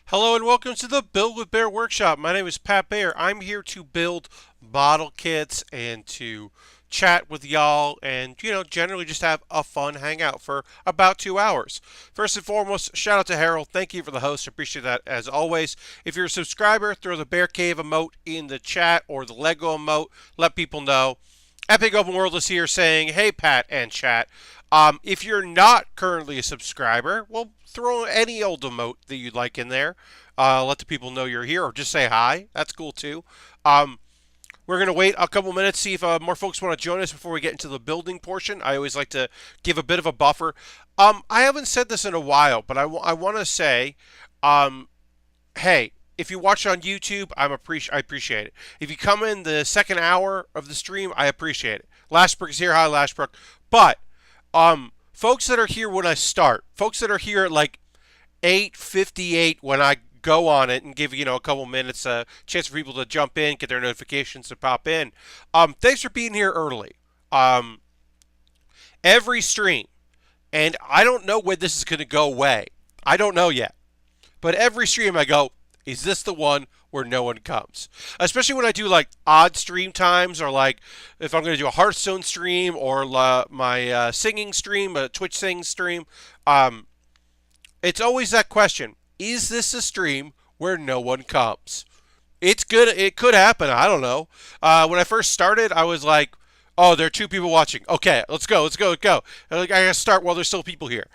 Hello and welcome to the Build with Baer workshop. My name is Pat Baer. I'm here to build model kits and to chat with y'all and, generally just have a fun hangout for about 2 hours. First and foremost, shout out to Harold. Thank you for the host. Appreciate that as always. If you're a subscriber, throw the Bear Cave emote in the chat or the Lego emote. Let people know. Epic Open World is here saying, hey, Pat and chat. If you're not currently a subscriber, well, throw any old emote that you'd like in there. Let the people know you're here, or just say hi. That's cool too. Um, we're going to wait a couple minutes, see if more folks want to join us before we get into the building portion. I always like to give a bit of a buffer. I haven't said this in a while, but I want to say, hey, if you watch on YouTube, I appreciate it. If you come in the second hour of the stream, I appreciate it. Lashbrook is here. Hi, Lashbrook. But folks that are here when I start, folks that are here at like 8:58 when I go on it and give a couple minutes a chance for people to jump in, get their notifications to pop in. Thanks for being here early. Um, every stream, and I don't know when this is going to go away. I don't know yet. But every stream I go, is this the one where no one comes? Especially when I do like odd stream times, or like if I'm going to do a Hearthstone stream or my singing stream, a Twitch sing stream. It's always that question: is this a stream where no one comes? It's good. It could happen. I don't know. When I first started, I was like, "Oh, there are two people watching. Okay, let's go. Let's go. Let's go." And like, I gotta start while there's still people here.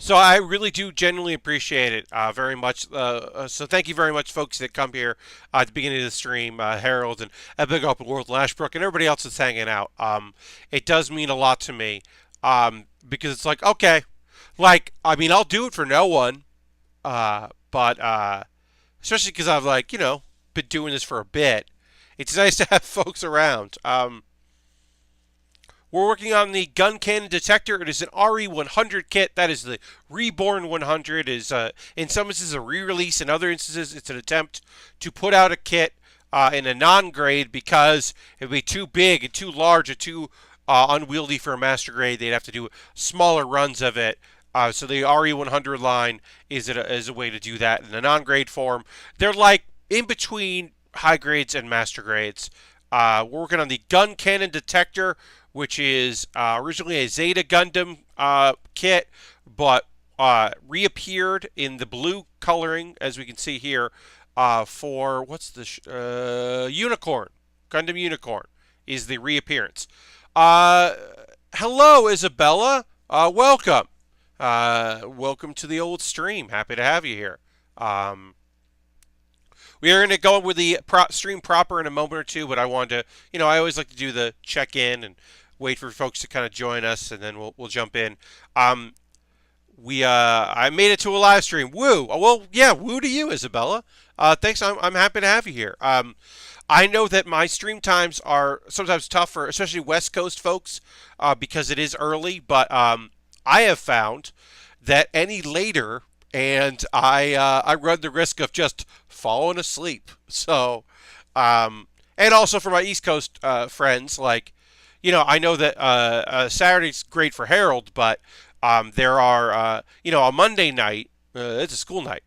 So I really do genuinely appreciate it very much. So thank you very much, folks that come here at the beginning of the stream, Harold and Epic Open World, Lashbrook, and everybody else that's hanging out. It does mean a lot to me because it's like, okay, like, I mean, I'll do it for no one, but especially because I've been doing this for a bit. It's nice to have folks around. We're working on the Guncannon Detector. It is an RE100 kit. That is the Reborn 100. It is in some instances a re-release. In other instances, it's an attempt to put out a kit in a non-grade because it would be too big and too large and too unwieldy for a master grade. They'd have to do smaller runs of it. So the RE100 line is a way to do that in a non-grade form. They're like in between high grades and master grades. We're working on the Guncannon Detector, which is originally a Zeta Gundam kit, but reappeared in the blue coloring, as we can see here, for what's the Unicorn. Gundam Unicorn is the reappearance. Hello, Isabella. Welcome. Welcome to the old stream. Happy to have you here. We are going to go with the stream proper in a moment or two, but I wanted to, I always like to do the check-in and wait for folks to kind of join us, and then we'll jump in. I made it to a live stream. Woo! Well, yeah, woo to you, Isabella. Thanks. I'm happy to have you here. I know that my stream times are sometimes tough for especially West Coast folks because it is early, but I have found that any later, and I run the risk of just falling asleep. So, and also for my East Coast friends, like, I know that Saturday's great for Harold, but there are, a Monday night, it's a school night.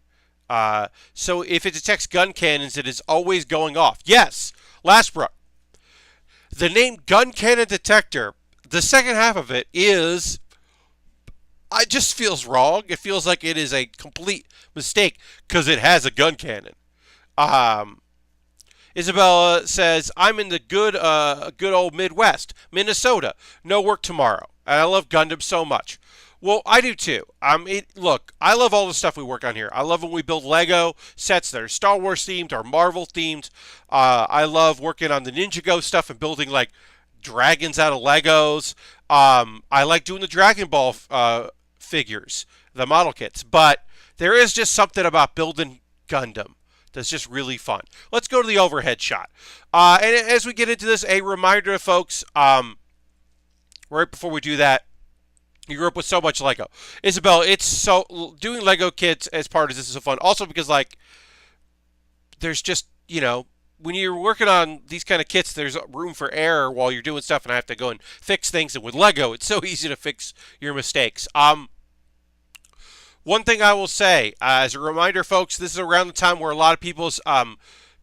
So if it detects gun cannons, it is always going off. Yes, Lashbrook. The name Guncannon Detector, the second half of it is, it just feels wrong. It feels like it is a complete mistake because it has a gun cannon. Isabella says, I'm in the good old Midwest, Minnesota. No work tomorrow. And I love Gundam so much. Well, I do too. Look, I love all the stuff we work on here. I love when we build Lego sets that are Star Wars themed or Marvel themed. I love working on the Ninjago stuff and building like dragons out of Legos. I like doing the Dragon Ball figures, the model kits. But there is just something about building Gundam that's just really fun. Let's go to the overhead shot. And as we get into this, a reminder to folks, right before we do that, you grew up with so much Lego. Isabel, it's so, doing Lego kits as part of this is so fun. Also because, like, there's just, when you're working on these kind of kits, there's room for error while you're doing stuff, and I have to go and fix things. And with Lego, it's so easy to fix your mistakes. One thing I will say, as a reminder, folks, this is around the time where a lot of people's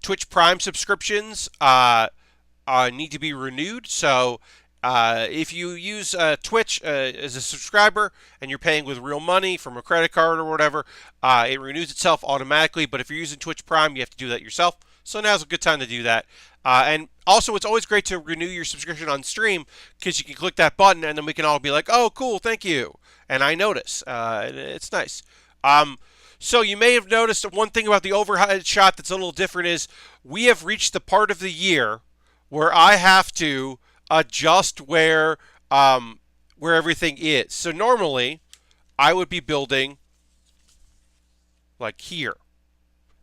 Twitch Prime subscriptions need to be renewed. So if you use Twitch as a subscriber and you're paying with real money from a credit card or whatever, it renews itself automatically. But if you're using Twitch Prime, you have to do that yourself. So now's a good time to do that. And also, it's always great to renew your subscription on stream because you can click that button and then we can all be like, oh, cool, thank you. And I notice. It's nice. So you may have noticed one thing about the overhead shot that's a little different is we have reached the part of the year where I have to adjust where everything is. So normally I would be building like here,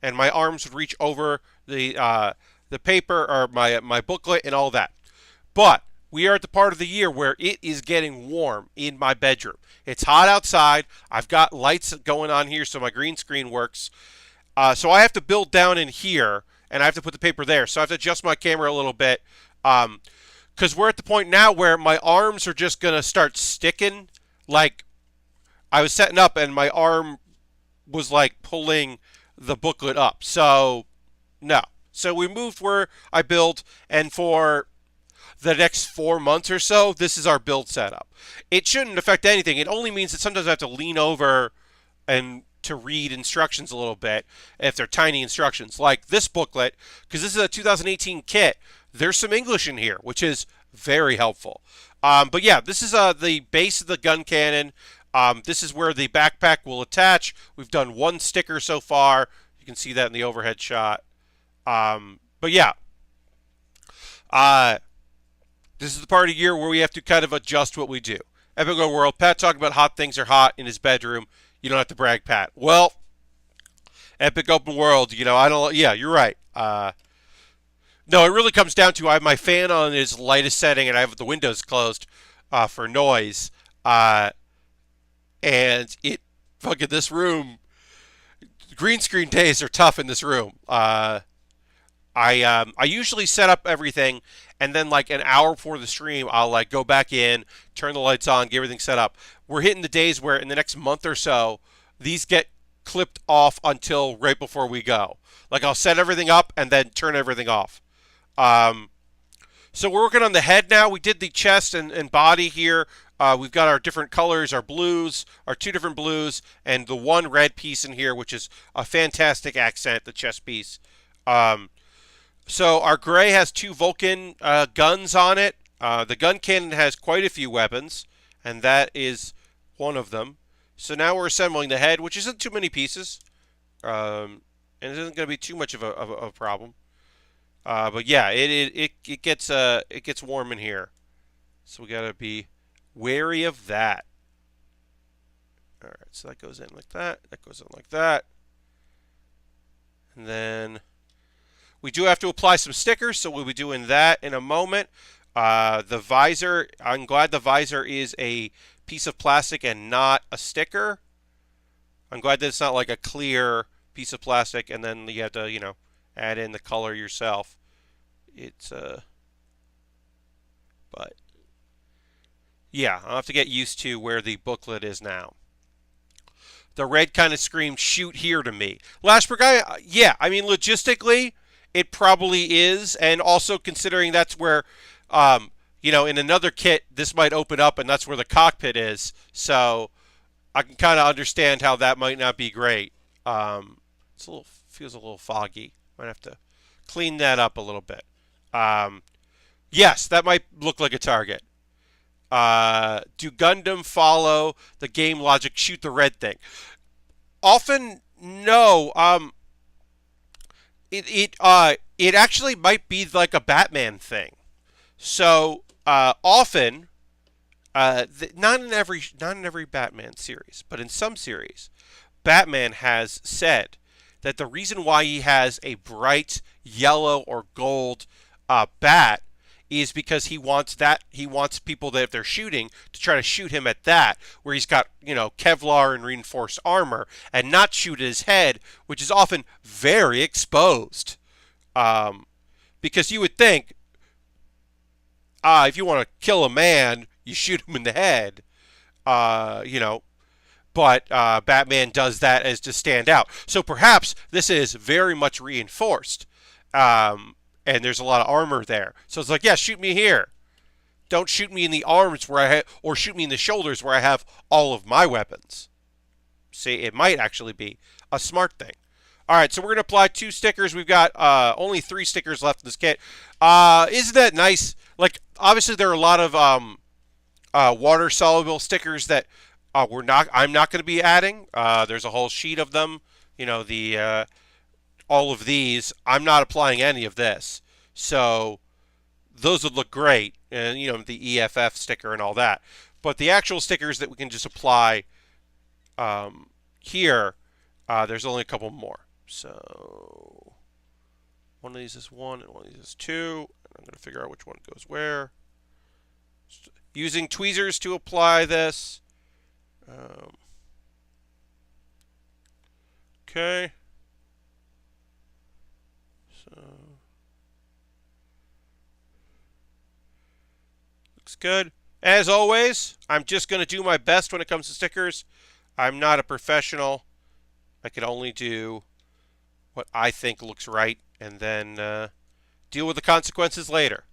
and my arms would reach over the paper or my booklet and all that. But we are at the part of the year where it is getting warm in my bedroom. It's hot outside. I've got lights going on here so my green screen works. So I have to build down in here, and I have to put the paper there. So I have to adjust my camera a little bit because we're at the point now where my arms are just going to start sticking. Like I was setting up and my arm was like pulling the booklet up. So no. So we moved where I build, and for the next 4 months or so, this is our build setup. It shouldn't affect anything. It only means that sometimes I have to lean over and to read instructions a little bit if they're tiny instructions, like this booklet, because this is a 2018 kit. There's some English in here, which is very helpful. But yeah, this is the base of the Guncannon. This is where the backpack will attach. We've done one sticker so far. You can see that in the overhead shot. But yeah, this is the part of the year where we have to kind of adjust what we do. Epic Open World, Pat talking about hot things are hot in his bedroom. You don't have to brag, Pat. Well, Epic Open World, I don't, yeah, you're right. No, it really comes down to I have my fan on its lightest setting and I have the windows closed for noise. And this room, green screen days are tough in this room. I usually set up everything, and then like an hour before the stream, I'll like go back in, turn the lights on, get everything set up. We're hitting the days where in the next month or so, these get clipped off until right before we go. Like I'll set everything up and then turn everything off. So we're working on the head now. We did the chest and body here. We've got our different colors, our blues, our two different blues, and the one red piece in here, which is a fantastic accent, the chest piece. So our gray has two Vulcan guns on it. The Guncannon has quite a few weapons, and that is one of them. So now we're assembling the head, which isn't too many pieces, and it isn't going to be too much of a problem. But yeah, it gets warm in here, so we got to be wary of that. All right, so that goes in like that. That goes in like that, and then we do have to apply some stickers, so we'll be doing that in a moment. The visor, I'm glad the visor is a piece of plastic and not a sticker. I'm glad that it's not like a clear piece of plastic and then you have to, add in the color yourself. It's, but, yeah, I'll have to get used to where the booklet is now. The red kind of screamed, shoot here to me. Lashberg, yeah, I mean, logistically, it probably is, and also considering that's where, in another kit, this might open up, and that's where the cockpit is. So I can kind of understand how that might not be great. Feels a little foggy. Might have to clean that up a little bit. Yes, that might look like a target. Do Gundam follow the game logic? Shoot the red thing. Often, no. It actually might be like a Batman thing. So often, not in every Batman series, but in some series, Batman has said that the reason why he has a bright yellow or gold bat is because he wants people that if they're shooting to try to shoot him at that where he's got Kevlar and reinforced armor and not shoot at his head, which is often very exposed. Because you would think if you want to kill a man, you shoot him in the head. but Batman does that as to stand out. So perhaps this is very much reinforced, and there's a lot of armor there. So it's like, yeah, shoot me here. Don't shoot me in the arms where or shoot me in the shoulders where I have all of my weapons. See, it might actually be a smart thing. All right, so we're going to apply 2 stickers. We've got only 3 stickers left in this kit. Isn't that nice? Like, obviously, there are a lot of water-soluble stickers that I'm not going to be adding. There's a whole sheet of them. You know, all of these. I'm not applying any of this. So those would look great. And, you know, the EFF sticker and all that. But the actual stickers that we can just apply here, there's only a couple more. So one of these is 1 and one of these is 2. And I'm going to figure out which one goes where. Using tweezers to apply this. Okay. So looks good. As always, I'm just going to do my best when it comes to stickers. I'm not a professional. I can only do what I think looks right, and then deal with the consequences later.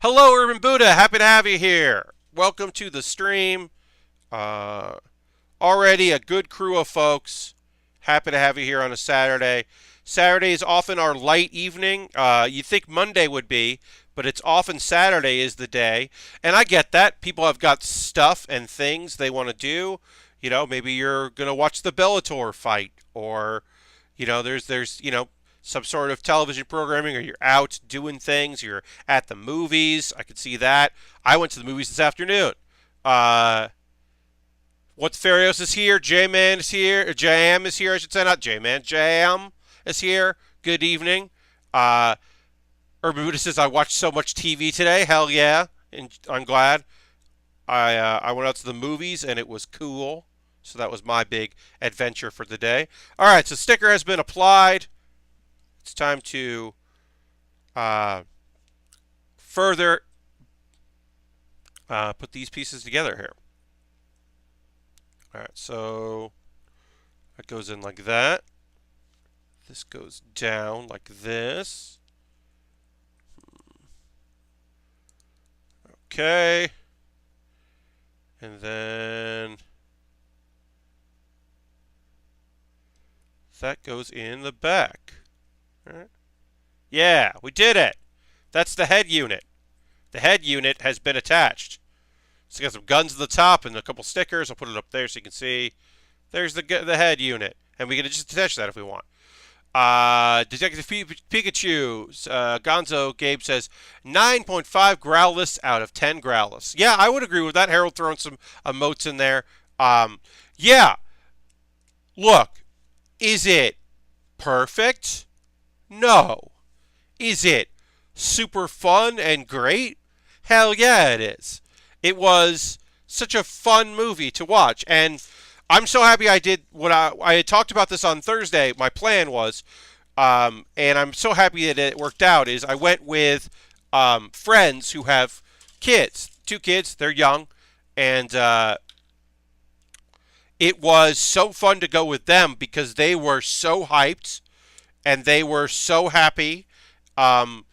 Hello, Urban Buddha. Happy to have you here. Welcome to the stream. Already a good crew of folks. Happy to have you here on a Saturday. Saturday is often our light evening. You think Monday would be, but it's often Saturday is the day. And I get that. People have got stuff and things they want to do. You know, maybe you're going to watch the Bellator fight, or you know, there's you know, some sort of television programming, or you're out doing things, you're at the movies. I could see that. I went to the movies this afternoon. What Farios is here, J-Man is here, or Jam is here, I should say, not J-Man, Jam is here. Good evening. Urban Buddha says, I watched so much TV today. Hell yeah. And I'm glad. I went out to the movies, and it was cool. So that was my big adventure for the day. All right, so sticker has been applied. It's time to further put these pieces together here. All right, so that goes in like that. This goes down like this. Okay. And then that goes in the back. All right. Yeah, we did it. That's the head unit. The head unit has been attached. So got some guns at the top and a couple stickers. I'll put it up there so you can see. There's the head unit. And we can just attach that if we want. Detective Pikachu, Gonzo Gabe says 9.5 Growlithe out of 10 Growlithe. Yeah, I would agree with that. Harold throwing some emotes in there. Yeah. Look, is it perfect? No. Is it super fun and great? Hell yeah, it is. It was such a fun movie to watch, and I'm so happy I did what I had talked about this on Thursday. My plan was, and I'm so happy that it worked out, is I went with friends who have kids, 2 kids, they're young, and it was so fun to go with them because they were so hyped, and they were so happy, and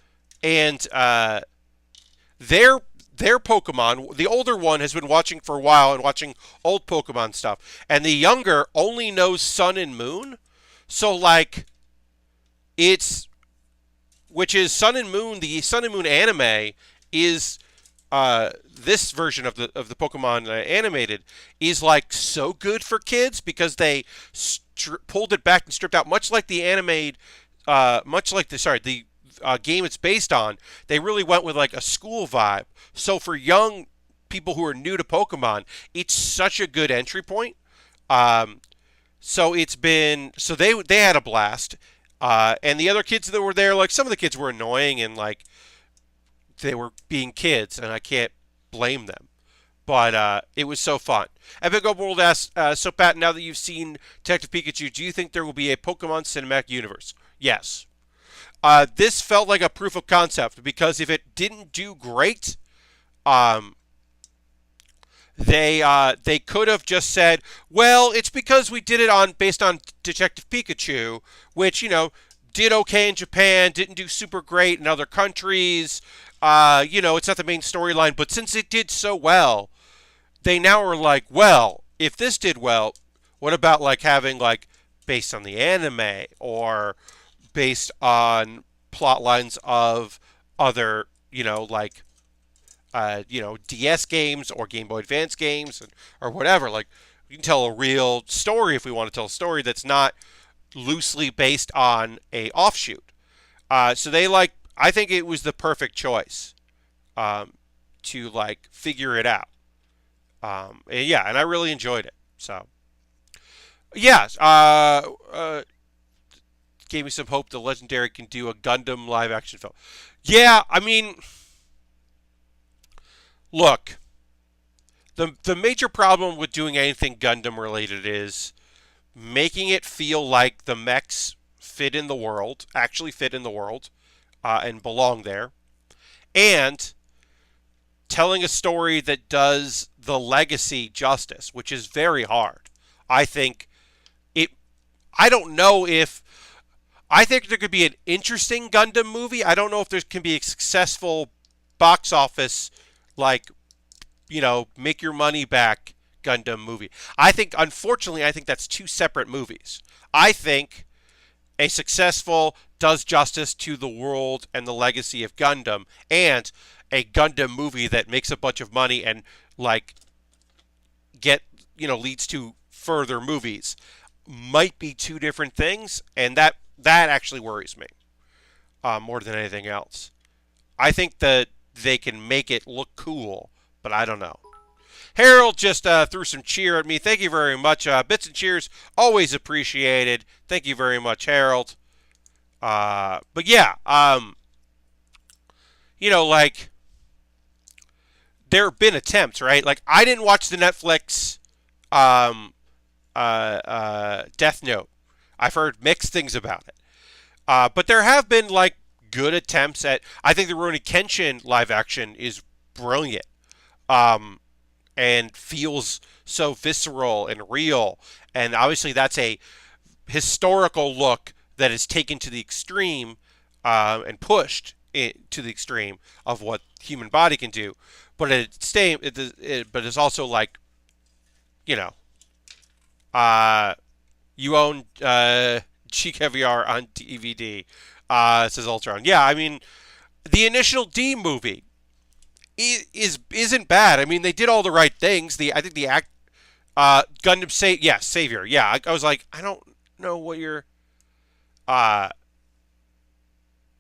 their Pokemon, the older one has been watching for a while and watching old Pokemon stuff. And the younger only knows Sun and Moon. So, like, which is Sun and Moon, the Sun and Moon anime is, this version of the Pokemon animated is, like, so good for kids because they pulled it back and stripped out, much like the animated, the game it's based on. They really went with like a school vibe. So for young people who are new to Pokemon, it's such a good entry point. So they had a blast. And the other kids that were there, like some of the kids were annoying and like they were being kids, and I can't blame them. But it was so fun. Epic World asks, so Pat, now that you've seen Detective Pikachu, do you think there will be a Pokemon cinematic universe? Yes. This felt like a proof of concept because if it didn't do great, They could have just said, well, it's because we did it on based on Detective Pikachu, which did okay in Japan, didn't do super great in other countries. It's not the main storyline, but since it did so well, they now are like, well, if this did well, what about like having like based on the anime or based on plot lines of other, DS games or Game Boy Advance games or whatever. Like, we can tell a real story if we want to tell a story that's not loosely based on a offshoot. So I think it was the perfect choice to like figure it out. And yeah, and I really enjoyed it. So yeah, gave me some hope the Legendary can do a Gundam live action film. Yeah, I mean, look, the major problem with doing anything Gundam related is making it feel like the mechs fit in the world, actually fit in the world, and belong there, and telling a story that does the legacy justice, which is very hard. I think it. I don't know if. I think there could be an interesting Gundam movie. I don't know if there can be a successful box office, like, make your money back Gundam movie. Unfortunately, I think that's two separate movies. I think a successful does justice to the world and the legacy of Gundam, and a Gundam movie that makes a bunch of money and like leads to further movies might be two different things, and that actually worries me more than anything else. I think that they can make it look cool, but I don't know. Harold just threw some cheer at me. Thank you very much. Bits and cheers, always appreciated. Thank you very much, Harold. But yeah, like, there have been attempts, right? Like, I didn't watch the Netflix Death Note. I've heard mixed things about it. But there have been, like, good attempts at. I think the Rurouni Kenshin live action is brilliant. And feels so visceral and real. And obviously, that's a historical look that is taken to the extreme and pushed to the extreme of what human body can do. But but it's also like, you know, you own G Caviar on DVD. Says Ultron. Yeah, I mean, the Initial D movie isn't bad. I mean, they did all the right things. I think the act Gundam Savior. Yeah, I was like, I don't know what you're uh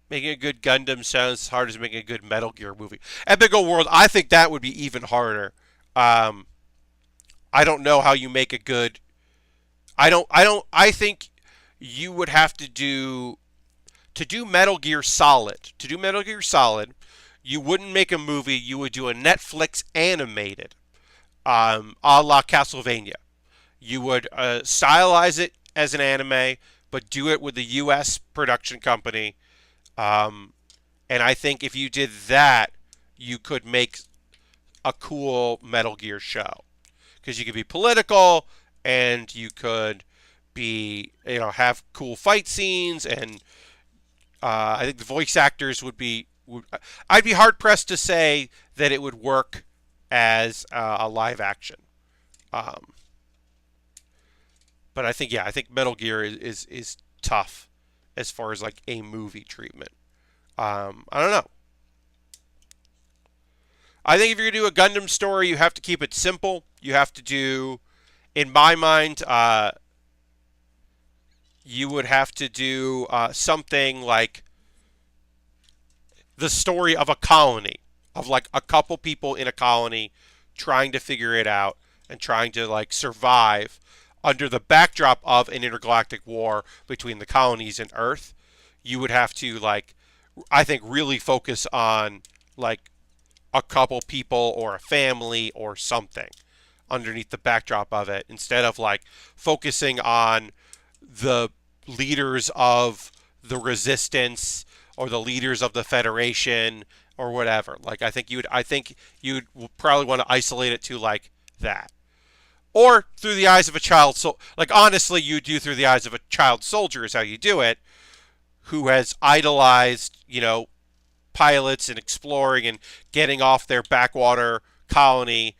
making a good Gundam sounds as hard as making a good Metal Gear movie. Epical World, I think that would be even harder. Um, I don't know how you make a good. I think you would have to do Metal Gear Solid. To do Metal Gear Solid, you wouldn't make a movie. You would do a Netflix animated, a la Castlevania. You would stylize it as an anime, but do it with a U.S. production company. Um, and I think if you did that, you could make a cool Metal Gear show. Because you could be political, and you could have cool fight scenes, and I think the voice actors I'd be hard pressed to say that it would work as a live action. Um, but I think Metal Gear is tough as far as like a movie treatment. I don't know. I think if you're going to do a Gundam story, you have to keep it simple. You have to do, in my mind, you would have to do something like the story of a colony, of like a couple people in a colony trying to figure it out and trying to like survive under the backdrop of an intergalactic war between the colonies and Earth. You would have to like, I think, really focus on like a couple people or a family or something underneath the backdrop of it, instead of like focusing on the leaders of the resistance or the leaders of the Federation or whatever. Like, I think you'd probably want to isolate it to like that. Or through the eyes of a child, like honestly, you do through the eyes of a child soldier is how you do it, who has idolized, pilots and exploring and getting off their backwater colony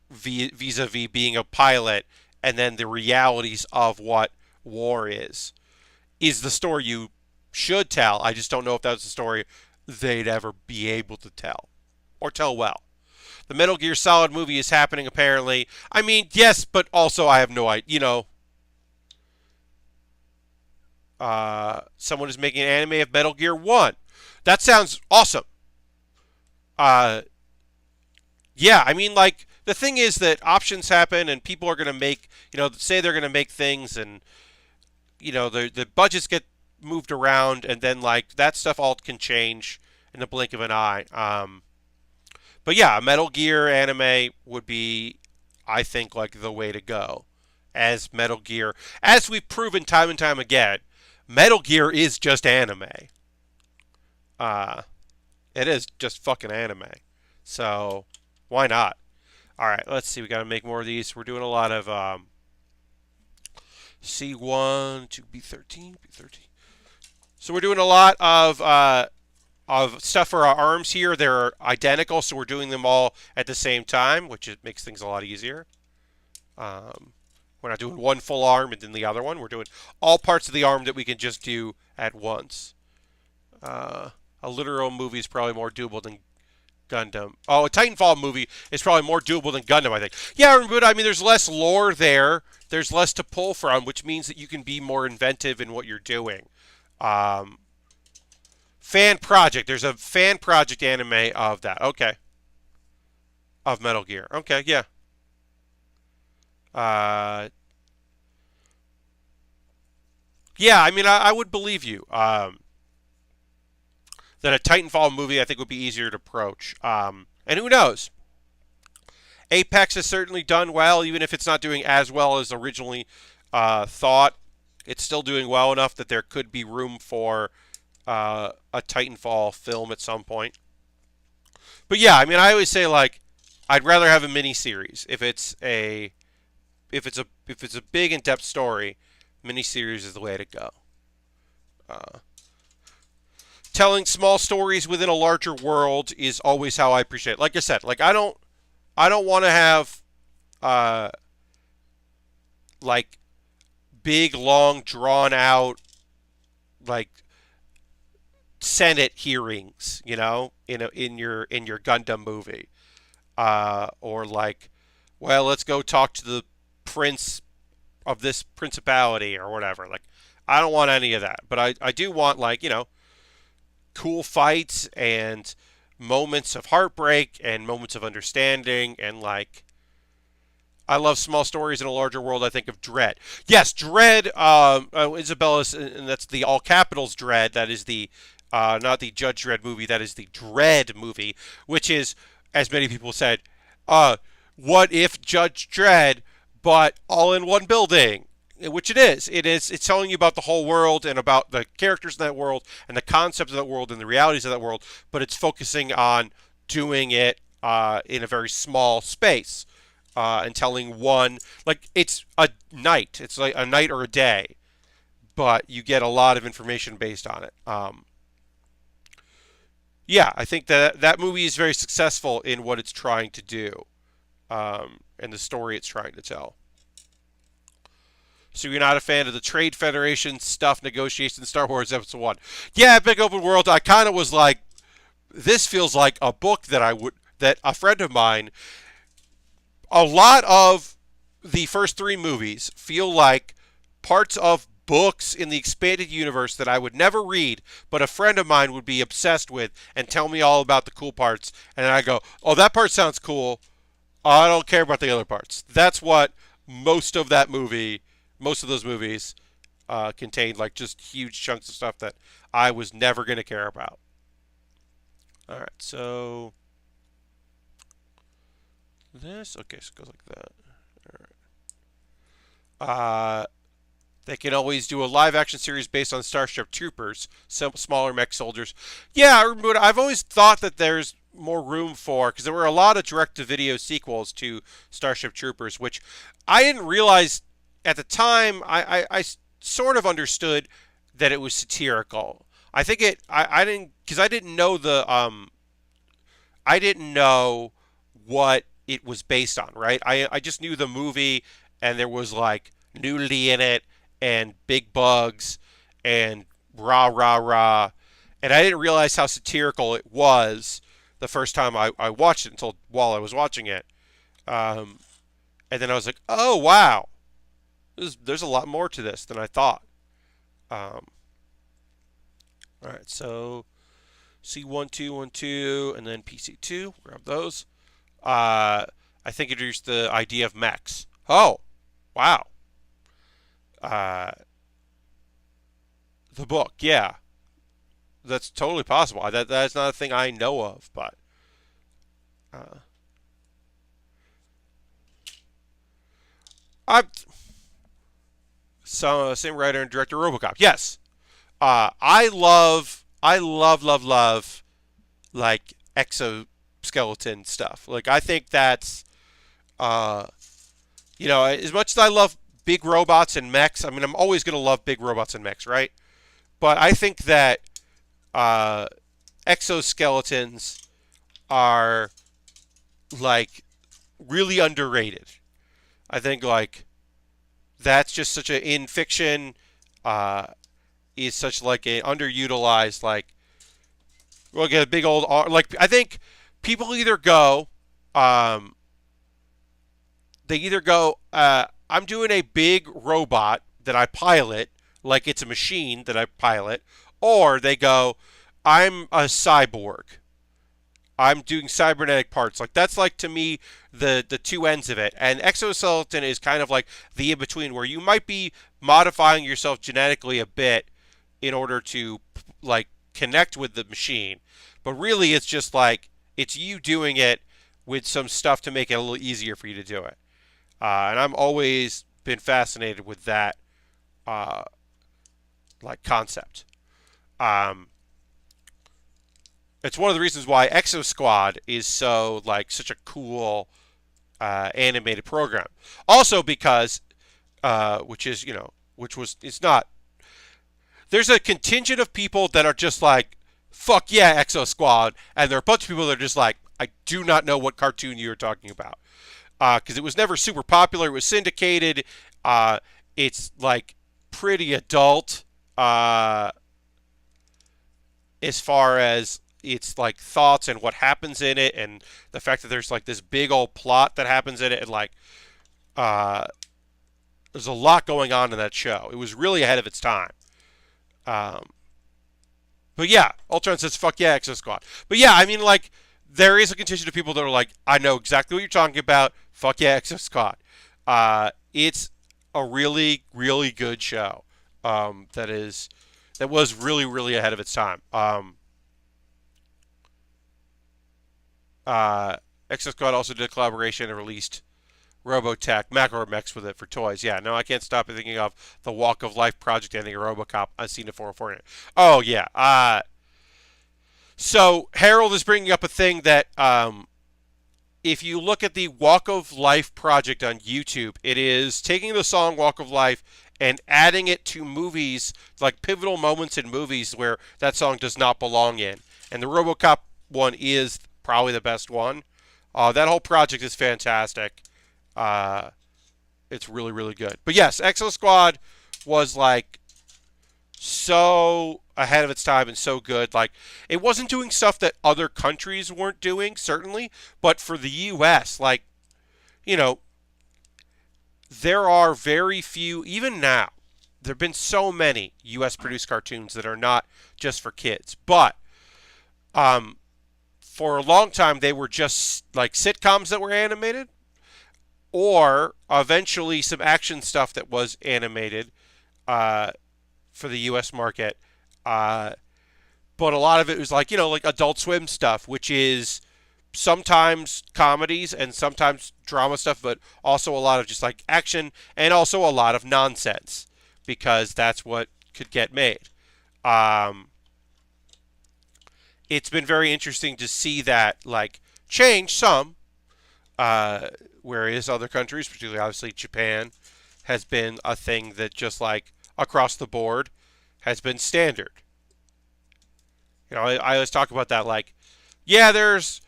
vis-a-vis being a pilot, and then the realities of what war is the story you should tell. I just don't know if that's the story they'd ever be able to tell or tell well. The Metal Gear Solid movie is happening apparently. I mean, yes, but also I have no idea. Someone is making an anime of Metal Gear 1. That sounds awesome. Uh, yeah, I mean, like, the thing is that options happen and people are going to make, say they're going to make things and, the budgets get moved around and then, like, that stuff all can change in the blink of an eye. But yeah, a Metal Gear anime would be, I think, like the way to go. As Metal Gear, as we've proven time and time again, Metal Gear is just anime. Uh, it is just fucking anime. So, why not? Alright, let's see. We gotta make more of these. We're doing a lot of C1 to B13, B13. So we're doing a lot of stuff for our arms here. They're identical, so we're doing them all at the same time, which makes things a lot easier. We're not doing one full arm and then the other one. We're doing all parts of the arm that we can just do at once. A literal movie is probably more doable than Gundam. Oh, a Titanfall movie is probably more doable than Gundam, I think. Yeah, but I mean, there's less lore there. There's less to pull from, which means that you can be more inventive in what you're doing. Fan project. There's a fan project anime of that. Okay. Of Metal Gear. Okay, yeah. Yeah, I mean, I would believe you. That a Titanfall movie, I think, would be easier to approach. And who knows? Apex has certainly done well, even if it's not doing as well as originally thought. It's still doing well enough that there could be room for a Titanfall film at some point. But yeah, I mean, I always say like, I'd rather have a mini series if it's a big in-depth story. Mini series is the way to go. Telling small stories within a larger world is always how I appreciate it. Like I said, like I don't want to have like big, long, drawn out like Senate hearings, in your Gundam movie, or like, well, let's go talk to the prince of this principality or whatever. Like, I don't want any of that, but I do want like cool fights and moments of heartbreak and moments of understanding and like. I love small stories in a larger world. I think of Dread. Yes, Dread. Isabella's, and that's the all capitals Dread. That is the not the Judge Dredd movie. That is the Dread movie, which is, as many people said, what if Judge Dredd, but all in one building? Which it is. It's telling you about the whole world and about the characters in that world and the concepts of that world and the realities of that world. But it's focusing on doing it in a very small space. And telling one, like, it's a night. It's like a night or a day. But you get a lot of information based on it. Yeah, I think that movie is very successful in what it's trying to do. And the story it's trying to tell. So you're not a fan of the Trade Federation stuff, negotiations, Star Wars Episode 1. Yeah, Big Open World, I kind of was like, this feels like a book that a friend of mine. A lot of the first three movies feel like parts of books in the expanded universe that I would never read, but a friend of mine would be obsessed with and tell me all about the cool parts. And I go, oh, that part sounds cool. I don't care about the other parts. That's what most of those movies contained, like just huge chunks of stuff that I was never going to care about. All right, so this, okay, so it goes like that. All right. They can always do a live-action series based on Starship Troopers, some smaller mech soldiers. Yeah, I've always thought that there's more room for, because there were a lot of direct-to-video sequels to Starship Troopers, which I didn't realize at the time. I sort of understood that it was satirical. I think I didn't, because I didn't know what it was based on, right? I just knew the movie, and there was like nudity in it and big bugs and rah rah rah, and I didn't realize how satirical it was the first time I watched it until while I was watching it. Um, and then I was like, oh wow, there's a lot more to this than I thought. Um, all right, so C1212 and then PC2, grab those. Uh, I think introduced the idea of mechs. Oh, wow. Uh, the book, yeah, that's totally possible. That's not a thing I know of, but uh, I'm same writer and director RoboCop. Yes, I love like exoskeleton stuff. Like I think that's uh, as much as I love big robots and mechs. I mean, I'm always gonna love big robots and mechs, right? But I think that uh, exoskeletons are like really underrated. I think like that's just such a in fiction uh, is such like a underutilized like we'll get a big old like I think people either go um, they either go I'm doing a big robot that I pilot like it's a machine that I pilot, or they go I'm a cyborg. I'm doing cybernetic parts. Like that's like to me the two ends of it. And exoskeleton is kind of like the in between where you might be modifying yourself genetically a bit in order to like connect with the machine, but really it's just like it's you doing it with some stuff to make it a little easier for you to do it. And I'm always been fascinated with that uh, like concept. Um, it's one of the reasons why Exo Squad is so like such a cool animated program. Also because which is which was it's not. There's a contingent of people that are just like fuck yeah Exo Squad, and there are a bunch of people that are just like I do not know what cartoon you're talking about because it was never super popular. It was syndicated. It's like pretty adult as far as its like thoughts and what happens in it, and the fact that there's like this big old plot that happens in it, and like uh, there's a lot going on in that show. It was really ahead of its time. Um, but yeah, Ultron says fuck yeah Exo Squad. But yeah, I mean like there is a contingent of people that are like I know exactly what you're talking about. Fuck yeah Exo Squad. It's a really really good show. That was really really ahead of its time. Exo Squad also did a collaboration and released Robotech, Macro Mechs with it for toys. Yeah, no, I can't stop thinking of the Walk of Life project ending a RoboCop. I've seen it 404. Oh yeah. So Harold is bringing up a thing that if you look at the Walk of Life project on YouTube, it is taking the song Walk of Life and adding it to movies, like pivotal moments in movies where that song does not belong in. And the RoboCop one is probably the best one. That whole project is fantastic. Uh, it's really, really good. But yes, Exo Squad was like so ahead of its time and so good. Like it wasn't doing stuff that other countries weren't doing, certainly, but for the US, like, you know, there are very few, even now, there have been so many US produced cartoons that are not just for kids. But for a long time they were just like sitcoms that were animated, or eventually some action stuff that was animated uh, for the U.S. market. Uh, but a lot of it was like, like Adult Swim stuff, which is sometimes comedies and sometimes drama stuff, but also a lot of just like action and also a lot of nonsense because that's what could get made. Um, it's been very interesting to see that like change some. Uh, Whereas other countries, particularly obviously Japan, has been a thing that just like across the board has been standard. I always talk about that. Like, yeah, there's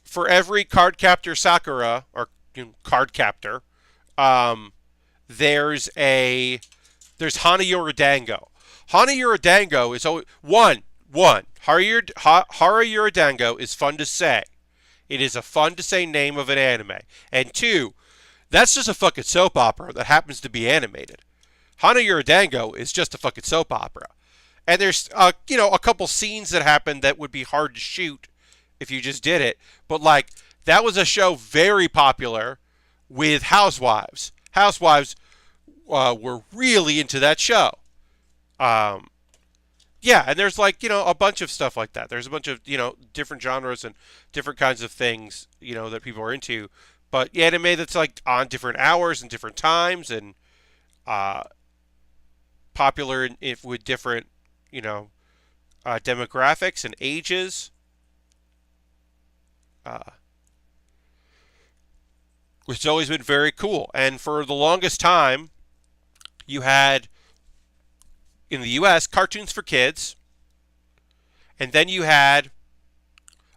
for every card captor Sakura or card captor, um, there's a there's Hana Yoridango. Hana Yoridango is always one. Hara Yoridango is fun to say. It is a fun to say name of an anime. And two, that's just a fucking soap opera that happens to be animated. Hana Yoridango is just a fucking soap opera. And there's a couple scenes that happen that would be hard to shoot if you just did it. But like that was a show very popular with housewives. Housewives were really into that show. Um, yeah, and there's like a bunch of stuff like that. There's a bunch of different genres and different kinds of things that people are into. But anime that's like on different hours and different times and uh, popular if with different you know demographics and ages. Uh, which has always been very cool. And for the longest time, you had in the U.S. cartoons for kids, and then you had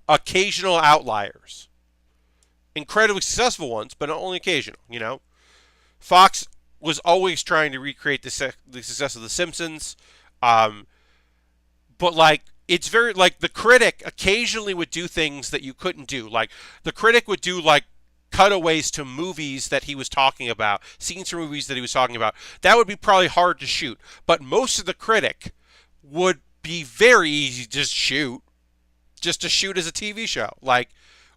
occasional outliers, incredibly successful ones, but only occasional. Fox was always trying to recreate the success of The Simpsons, um, but like it's very like the critic occasionally would do things that you couldn't do. Like the critic would do like cutaways to movies that he was talking about, scenes from movies that he was talking about. That would be probably hard to shoot, but most of the critic would be very easy to just to shoot as a TV show. Like,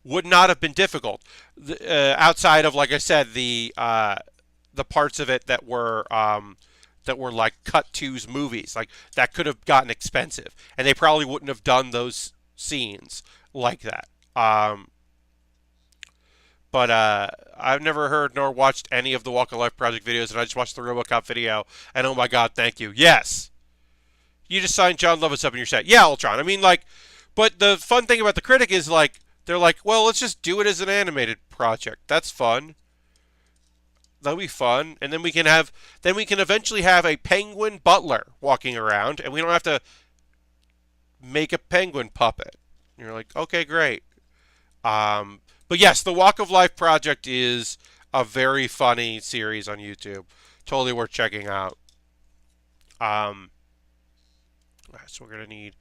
would not have been difficult. Outside of, like I said, the parts of it that were like cut to's movies, like that could have gotten expensive, and they probably wouldn't have done those scenes like that. But I've never heard nor watched any of the Walk of Life Project videos, and I just watched the RoboCop video, and oh my god, thank you. Yes! You just signed John Lovitz up in your set. Yeah, Ultron. I mean, like, but the fun thing about the critic is, like, they're like, well, let's just do it as an animated project. That's fun. That'll be fun. And then we can eventually have a penguin butler walking around, and we don't have to make a penguin puppet. And you're like, okay, great. But yes, the Walk of Life Project is a very funny series on YouTube. Totally worth checking out. So we're going to need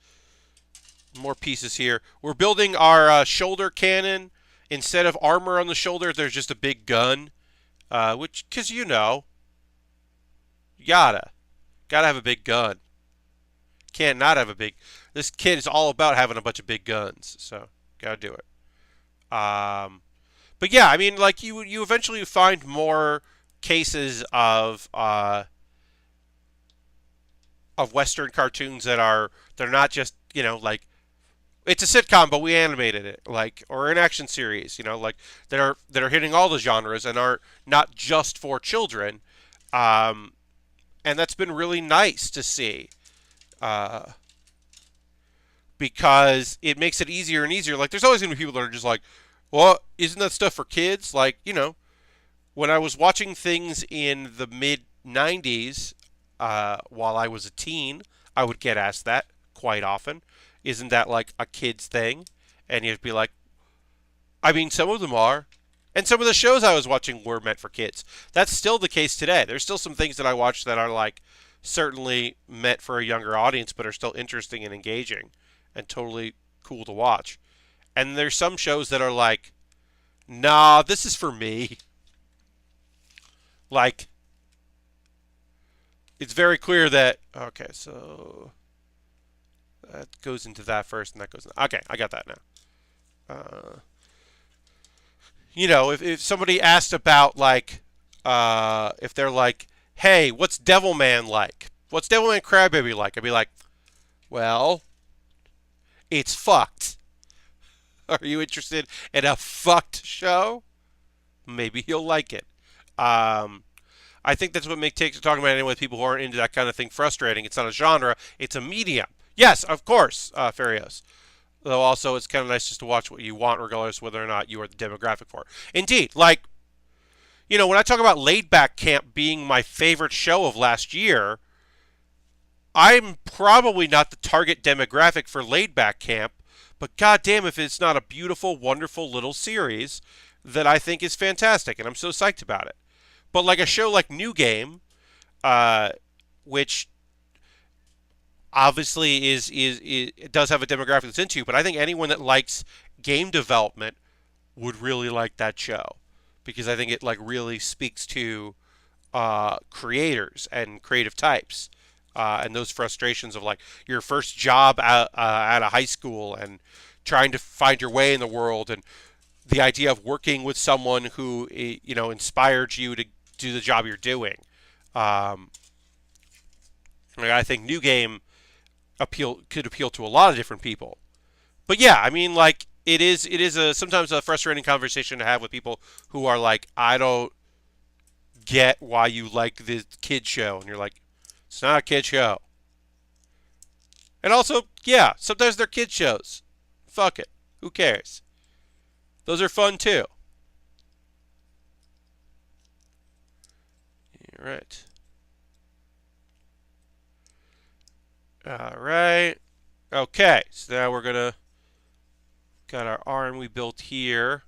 more pieces here. We're building our shoulder cannon. Instead of armor on the shoulder, there's just a big gun. Because you gotta have a big gun. Can't not have a big. This kid is all about having a bunch of big guns, so gotta do it. But yeah, I mean, like you eventually find more cases of Western cartoons they're not just like it's a sitcom, but we animated it, like, or an action series, like that are hitting all the genres and are not just for children, and that's been really nice to see, because it makes it easier and easier. Like, there's always gonna be people that are just like, well, isn't that stuff for kids? Like, when I was watching things in the mid '90s, while I was a teen, I would get asked that quite often. Isn't that like a kid's thing? And you'd be like, I mean, some of them are. And some of the shows I was watching were meant for kids. That's still the case today. There's still some things that I watch that are like certainly meant for a younger audience, but are still interesting and engaging and totally cool to watch. And there's some shows that are like, nah, this is for me. Like, it's very clear that, okay, so that goes into that first, and that goes. Okay, I got that now. If somebody asked about like, if they're like, hey, what's Devilman like? What's Devilman Crybaby like? I'd be like, well, it's fucked. Are you interested in a fucked show? Maybe you'll like it. I think that's what takes talking about it with people who aren't into that kind of thing frustrating. It's not a genre; it's a medium. Yes, of course, Farios. Though also it's kind of nice just to watch what you want, regardless whether or not you are the demographic for it. Indeed, like, when I talk about Laid Back Camp being my favorite show of last year, I'm probably not the target demographic for Laid Back Camp, but goddamn if it's not a beautiful, wonderful little series that I think is fantastic, and I'm so psyched about it. But like a show like New Game, uh, which obviously it does have a demographic that's into, but I think anyone that likes game development would really like that show because I think it like really speaks to creators and creative types and those frustrations of like your first job at a high school and trying to find your way in the world and the idea of working with someone who inspired you to do the job you're doing. Um, like I think New Game could appeal to a lot of different people. But yeah, I mean, like it is a sometimes a frustrating conversation to have with people who are like, I don't get why you like the kid show, and you're like, it's not a kid show. And also, yeah, sometimes they're kid shows. Fuck it, who cares? Those are fun too. All right. All right. Okay, so now we're gonna got our arm we built here.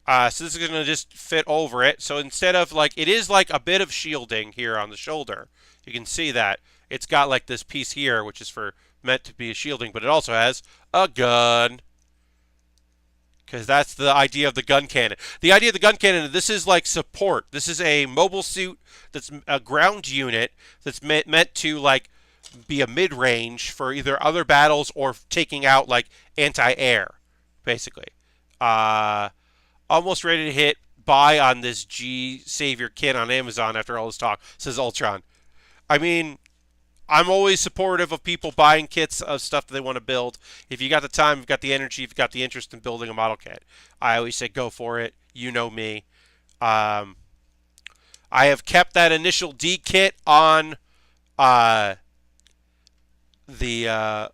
So this is going to just fit over it. So instead of like, it is like a bit of shielding here on the shoulder. You can see that. It's got like this piece here, which is for meant to be a shielding, but it also has a gun. Because that's the idea of the gun cannon. The idea of the gun cannon, this is like support. This is a mobile suit that's a ground unit that's meant to like be a mid-range for either other battles or taking out like anti-air, basically. Almost ready to hit buy on this G Savior kit on Amazon after all this talk, says Ultron. I mean, I'm always supportive of people buying kits of stuff that they want to build. If you got the time, you've got the energy, you've got the interest in building a model kit, I always say go for it. You know me. I have kept that initial D kit on the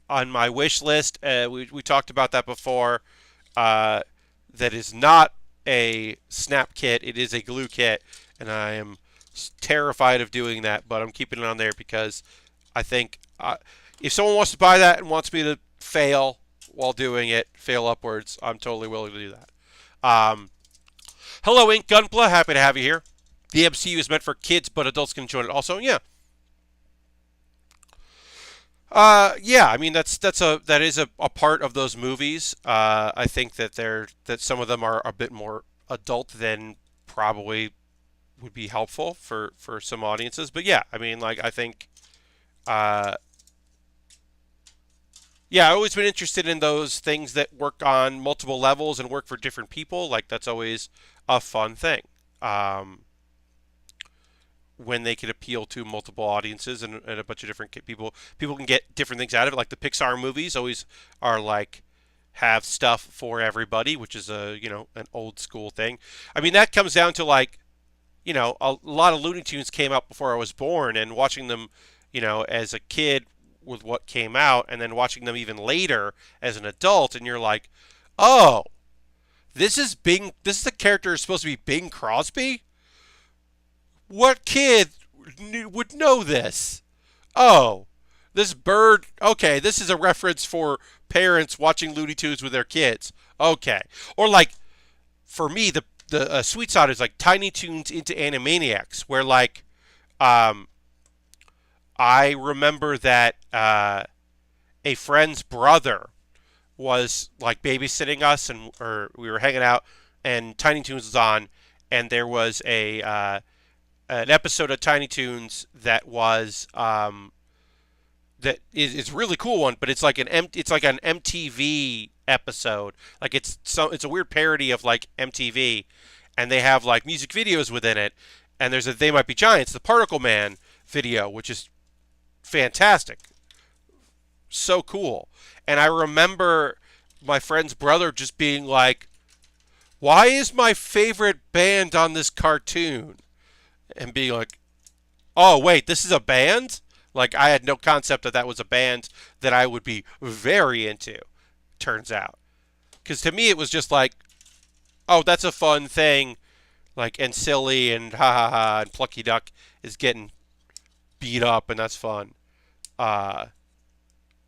on my wish list. We talked about that before. That is not a snap kit. It is a glue kit, and I am terrified of doing that, but I'm keeping it on there because I think if someone wants to buy that and wants me to fail while doing it, fail upwards, I'm totally willing to do that. Hello, Ink Gunpla. Happy to have you here. The MCU is meant for kids, but adults can join it also. Yeah. Yeah, I mean that is a part of those movies. I think that some of them are a bit more adult than probably would be helpful for some audiences. But yeah, I mean like I think yeah, I've always been interested in those things that work on multiple levels and work for different people. Like that's always a fun thing. Um, when they can appeal to multiple audiences and a bunch of different people can get different things out of it. Like the Pixar movies always are like have stuff for everybody, which is an old school thing. I mean that comes down to like a lot of Looney Tunes came out before I was born, and watching them as a kid with what came out, and then watching them even later as an adult, and you're like, oh, this is the character who's supposed to be Bing Crosby. What kid would know this? Oh, this bird. Okay, this is a reference for parents watching Looney Tunes with their kids. Okay, or like for me, the sweet side is like Tiny Toons into Animaniacs, where like I remember that a friend's brother was like babysitting us, or we were hanging out, and Tiny Toons was on, and there was an episode of Tiny Toons that was that is a really cool one, but it's like an MTV episode. Like it's a weird parody of like MTV, and they have like music videos within it. And there's a They Might Be Giants, the Particle Man video, which is fantastic, so cool. And I remember my friend's brother just being like, "Why is my favorite band on this cartoon?" And being like, "Oh wait, this is a band? Like, I had no concept that that was a band that I would be very into, turns out. Because to me, it was just like, oh, that's a fun thing, like, and silly, and ha ha ha, and Plucky Duck is getting beat up, and that's fun. Uh,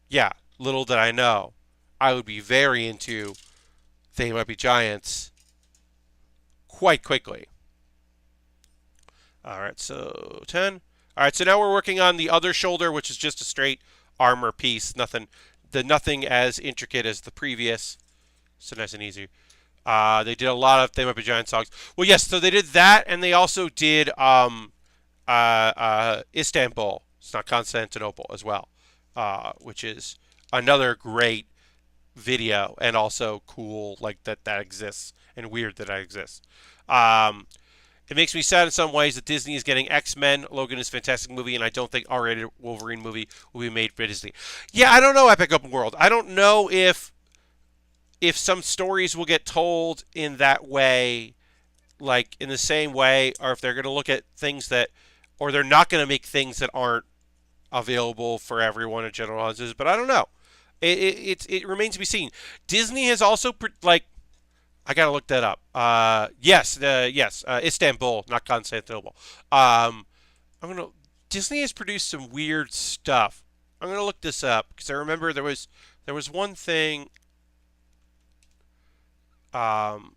yeah, little did I know, I would be very into They Might Be Giants quite quickly. All right, so 10. All right, so now we're working on the other shoulder, which is just a straight armor piece. Nothing as intricate as the previous. So nice and easy. They did a lot of They Might Be Giant songs. Well, yes, so they did that, and they also did Istanbul. It's not Constantinople as well, which is another great video and also cool, like that exists, and weird that exists. Um, it makes me sad in some ways that Disney is getting X-Men. Logan is a fantastic movie, and I don't think R-rated Wolverine movie will be made for Disney. Yeah, I don't know, Epic Open World. I don't know if some stories will get told in that way, like in the same way, or if they're going to look at things that, or they're not going to make things that aren't available for everyone in general audiences. But I don't know. It remains to be seen. Disney has also like, I gotta look that up. Yes, Istanbul, not Constantinople. I'm gonna. Disney has produced some weird stuff. I'm gonna look this up because I remember there was one thing. Um,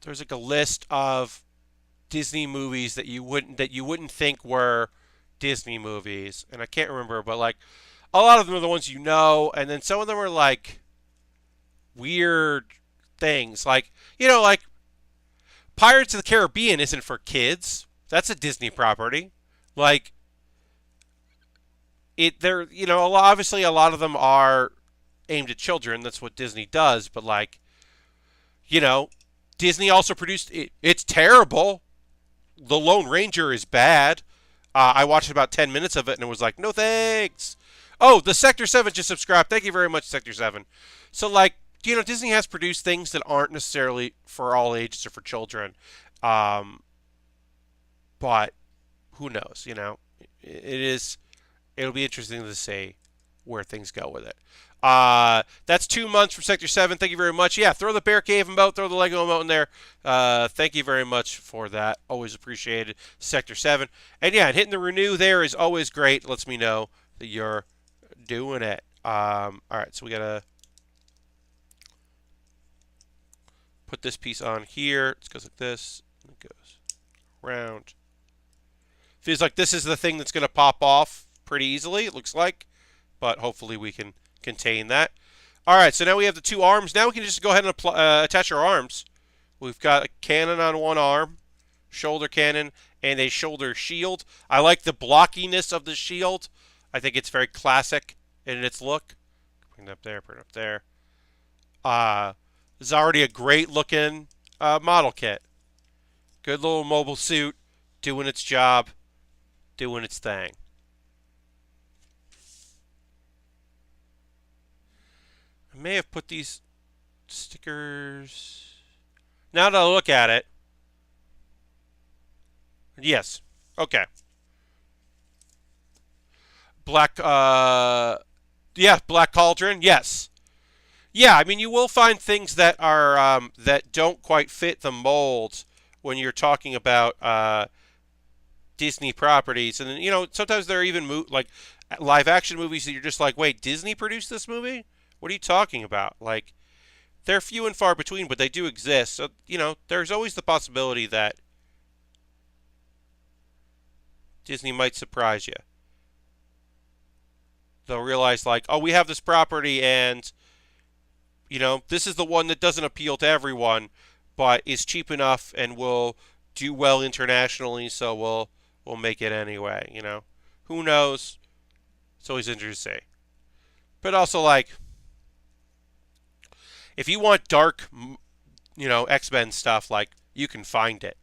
there's like a list of Disney movies that you wouldn't think were Disney movies, and I can't remember, but like a lot of them are the ones you know, and then some of them are like weird things, like like Pirates of the Caribbean isn't for kids. That's a Disney property. Like they're obviously a lot of them are aimed at children. That's what Disney does, but like you know, Disney also produced it. It's terrible. The Lone Ranger is bad. I watched about 10 minutes of it and it was like, no thanks. Oh, the Sector 7 just subscribed. Thank you very much, Sector 7. So, like, Disney has produced things that aren't necessarily for all ages or for children. Um, but who knows, it'll be interesting to see where things go with it. That's 2 months from Sector 7. Thank you very much. Yeah, throw the Bear Cave emote, throw the Lego emote in there. Thank you very much for that. Always appreciated, Sector 7. And yeah, hitting the renew there is always great. It lets me know that you're doing it. All right, so we got to put this piece on here. It goes like this. It goes around. Feels like this is the thing that's going to pop off pretty easily, it looks like. But hopefully we can contain that. All right, so now we have the two arms. Now we can just go ahead and attach our arms. We've got a cannon on one arm, shoulder cannon, and a shoulder shield. I like the blockiness of the shield. I think it's very classic in its look. Bring it up there, bring it up there. This is already a great looking model kit. Good little mobile suit, doing its job, doing its thing. I may have put these stickers. Now that I look at it, yes, okay. Black, Black Cauldron, yes. Yeah, I mean, you will find things that are that don't quite fit the mold when you're talking about Disney properties, and then, sometimes there are even like live action movies that you're just like, wait, Disney produced this movie? What are you talking about? Like, they're few and far between, but they do exist. So, there's always the possibility that Disney might surprise you. They'll realize, like, oh, we have this property, and this is the one that doesn't appeal to everyone, but is cheap enough and will do well internationally, so we'll make it anyway. Who knows? It's always interesting to see. But also, like, if you want dark, X-Men stuff, like, you can find it.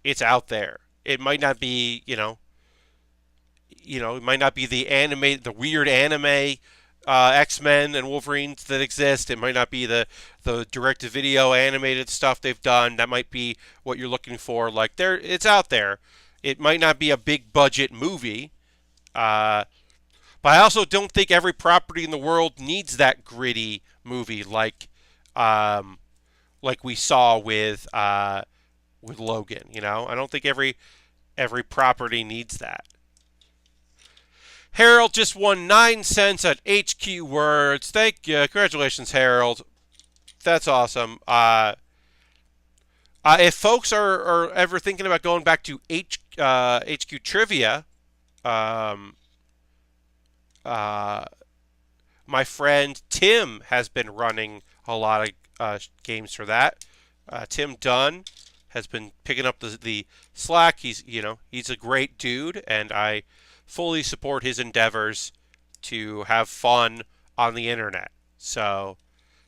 It's out there. It might not be, it might not be the weird anime X-Men and Wolverines that exist. It might not be the direct-to-video animated stuff they've done. That might be what you're looking for. Like, it's out there. It might not be a big budget movie, uh, but I also don't think every property in the world needs that gritty movie um, like we saw with Logan. You know, I don't think every property needs that. Harold just won 9 cents at HQ Words. Thank you. Congratulations, Harold. That's awesome. If folks are ever thinking about going back to HQ Trivia, um, uh, my friend Tim has been running a lot of games for that. Tim Dunn has been picking up the slack. He's a great dude, and I fully support his endeavors to have fun on the internet. So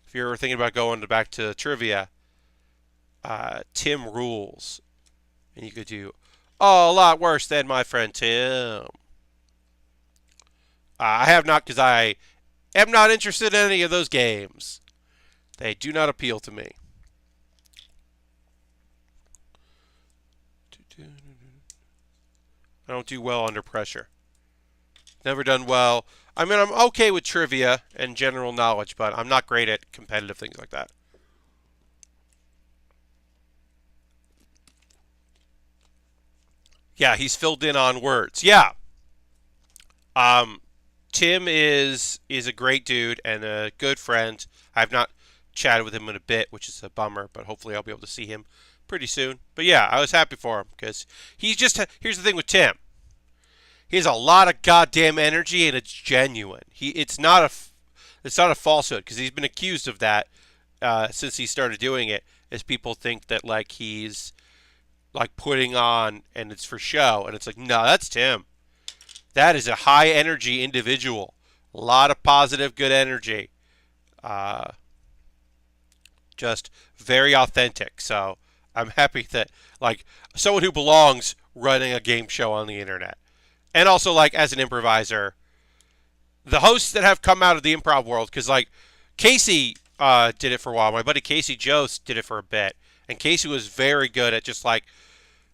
if you're ever thinking about going back to trivia, Tim rules, and you could do a lot worse than my friend Tim. I have not, because I am not interested in any of those games. They do not appeal to me. I don't do well under pressure. Never done well. I mean, I'm okay with trivia and general knowledge, but I'm not great at competitive things like that. Yeah, he's filled in on words. Yeah. Um, Tim is a great dude and a good friend. I've not chatted with him in a bit, which is a bummer, but hopefully I'll be able to see him pretty soon. But yeah, I was happy for him because here's the thing with Tim. He has a lot of goddamn energy and it's genuine. It's not a falsehood because he's been accused of that since he started doing it. As people think that like he's like putting on and it's for show, and it's like no, that's Tim. That is a high energy individual. A lot of positive, good energy. Uh, just very authentic. So I'm happy that like someone who belongs running a game show on the internet, and also like as an improviser, the hosts that have come out of the improv world, because like Casey did it for a while. My buddy Casey Jost did it for a bit, and Casey was very good at just like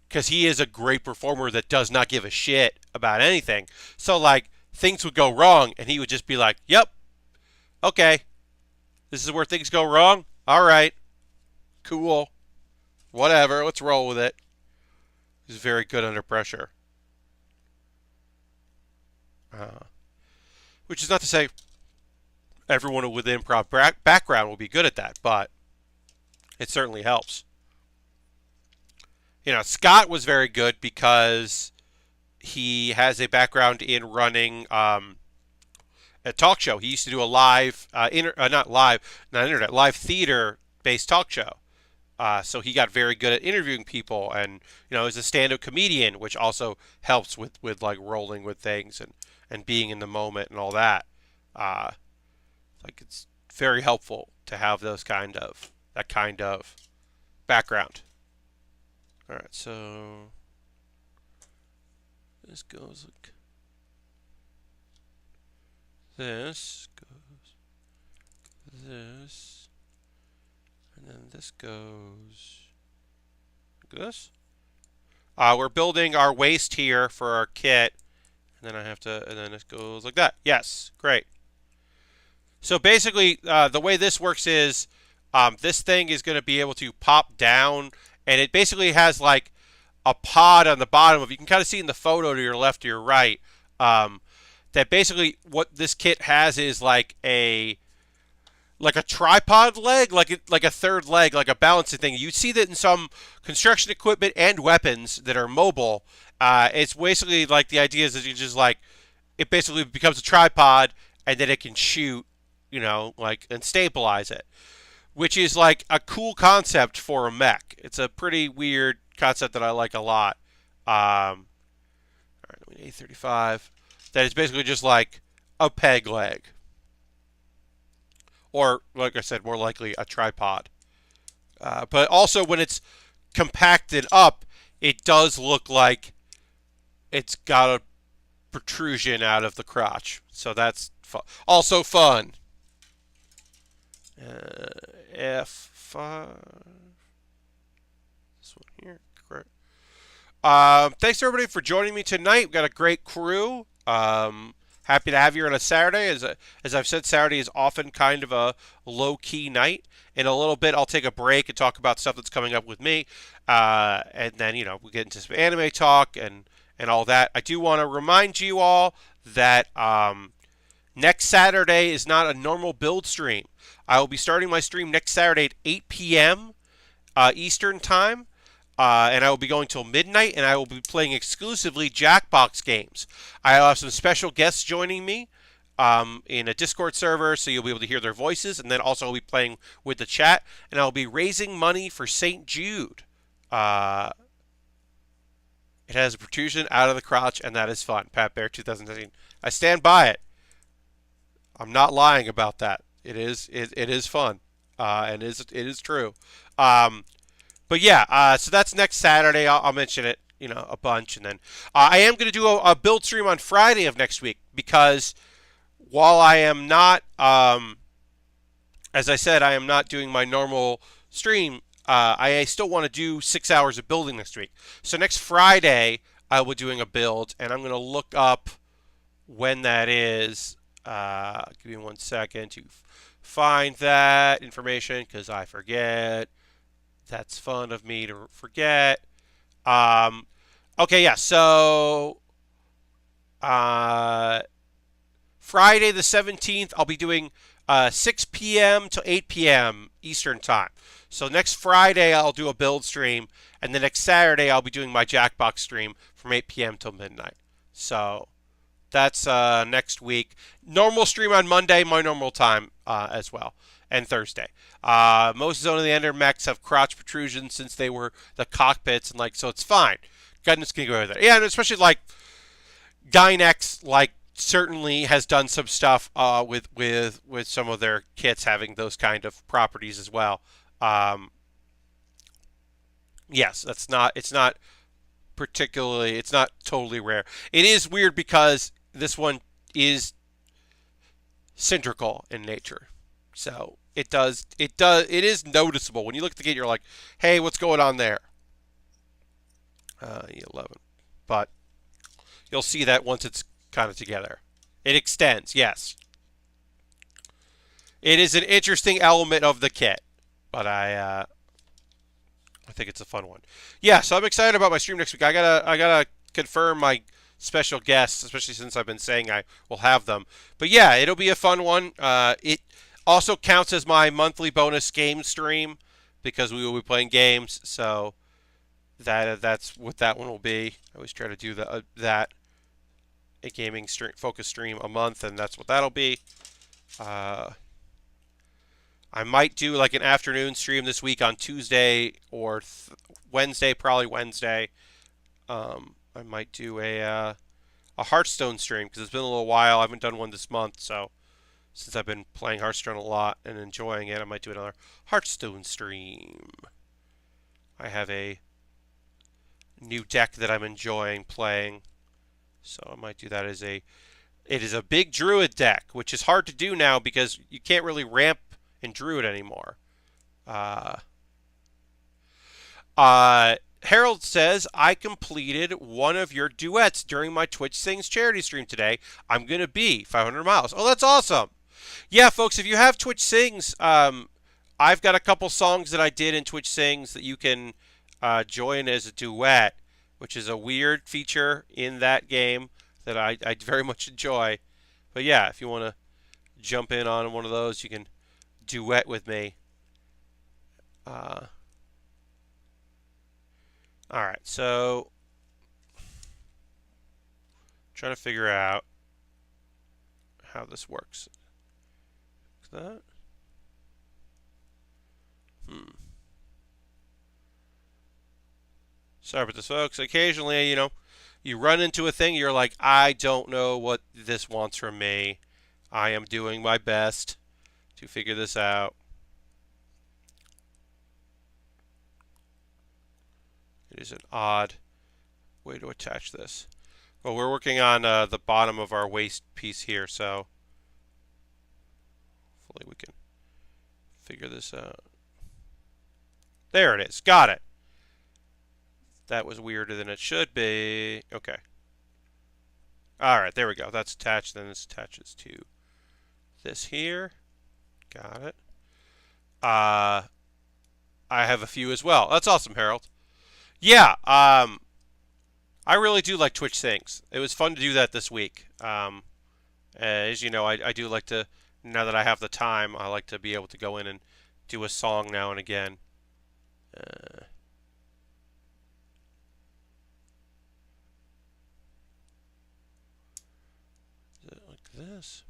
because he is a great performer that does not give a shit about anything. So like things would go wrong, and he would just be like, "Yep, okay, this is where things go wrong. All right, cool, whatever, let's roll with it." He's very good under pressure. Uh, which is not to say everyone with an improv background will be good at that, but it certainly helps. Scott was very good because he has a background in running a talk show. He used to do a live, not live, not internet, live theater-based talk show. So he got very good at interviewing people, and is a stand-up comedian, which also helps with like rolling with things and being in the moment and all that. Uh, like it's very helpful to have that kind of background. All right, so this goes like this goes this, and then this goes like this. We're building our waist here for our kit, and then it goes like that. Yes, great. So basically, the way this works is this thing is going to be able to pop down, and it basically has like a pod on the bottom of it. You can kind of see in the photo to your left or your right that basically what this kit has is like a tripod leg, like a third leg, like a balancing thing. You see that in some construction equipment and weapons that are mobile. It's basically like the idea is that you just like it basically becomes a tripod, and then it can shoot, like and stabilize it, which is like a cool concept for a mech. It's a pretty weird concept that I like a lot. All right, A35. That is basically just like a peg leg, or like I said, more likely a tripod. But also when it's compacted up, it does look like it's got a protrusion out of the crotch. So that's also fun. F5. This one here. Correct. Thanks everybody for joining me tonight. We've got a great crew. Happy to have you on a Saturday. As I've said, Saturday is often kind of a low key night. In a little bit, I'll take a break and talk about stuff that's coming up with me, and then we get into some anime talk and all that. I do want to remind you all that next Saturday is not a normal build stream. I will be starting my stream next Saturday at 8 p.m. Eastern time. And I will be going till midnight, and I will be playing exclusively Jackbox games. I'll have some special guests joining me in a Discord server, so you'll be able to hear their voices, and then also I'll be playing with the chat, and I'll be raising money for St. Jude. Uh, it has a protrusion out of the crotch, and that is fun. Pat Baer 2019. I stand by it. I'm not lying about that. It is fun, and it is true. Um, But yeah, so that's next Saturday. I'll mention it, a bunch, and then I am going to do a build stream on Friday of next week because while I am not, as I said, I am not doing my normal stream. I still want to do 6 hours of building next week. So next Friday I will be doing a build, and I'm going to look up when that is. Give me 1 second to find that information because I forget. That's fun of me to forget. Um, okay, yeah. So uh, Friday the 17th, I'll be doing 6 p.m. to 8 p.m. Eastern time. So next Friday, I'll do a build stream, and the next Saturday, I'll be doing my Jackbox stream from 8 p.m. till midnight. So that's next week. Normal stream on Monday, my normal time as well, and Thursday. Most Zone of the Ender mechs have crotch protrusions since they were the cockpits, and so it's fine. Goodness can go with it. Yeah, and especially Gynex, certainly has done some stuff with some of their kits having those kind of properties as well. Yes, it's not particularly, it's not totally rare. It is weird because this one is cylindrical in nature. So it is noticeable. When you look at the gate, you're like, hey, what's going on there? E11. But you'll see that once it's kind of together. It extends, yes. It is an interesting element of the kit. But I think it's a fun one. Yeah, so I'm excited about my stream next week. I gotta confirm my special guests, especially since I've been saying I will have them. But yeah, it'll be a fun one. It also counts as my monthly bonus game stream because we will be playing games. So that's what that one will be. I always try to do that a gaming stream, focus stream a month, and that's what that'll be. I might do like an afternoon stream this week on Tuesday or Wednesday, probably Wednesday. I might do a Hearthstone stream because it's been a little while. I haven't done one this month, so since I've been playing Hearthstone a lot and enjoying it, I might do another Hearthstone stream. I have a new deck that I'm enjoying playing, so I might do that as a. It is a big Druid deck, which is hard to do now because you can't really ramp in Druid anymore. Harold says, I completed one of your duets during my Twitch Sings charity stream today. I'm going to be 500 miles. Oh, that's awesome. Yeah, folks, if you have Twitch Sings, I've got a couple songs that I did in Twitch Sings that you can join as a duet, which is a weird feature in that game that I very much enjoy. But yeah, if you want to jump in on one of those, you can duet with me. All right, so trying to figure out how this works. That? Sorry about this, folks. Occasionally, you run into a thing, you're like, I don't know what this wants from me. I am doing my best to figure this out. It is an odd way to attach this. Well, we're working on the bottom of our waist piece here, so hopefully we can figure this out. There it is. Got it. That was weirder than it should be. Okay. Alright, there we go. That's attached. Then this attaches to this here. Got it. I have a few as well. That's awesome, Harold. Yeah, I really do like Twitch things. It was fun to do that this week. As you know, I do like to, now that I have the time, I like to be able to go in and do a song now and again. Is it like this?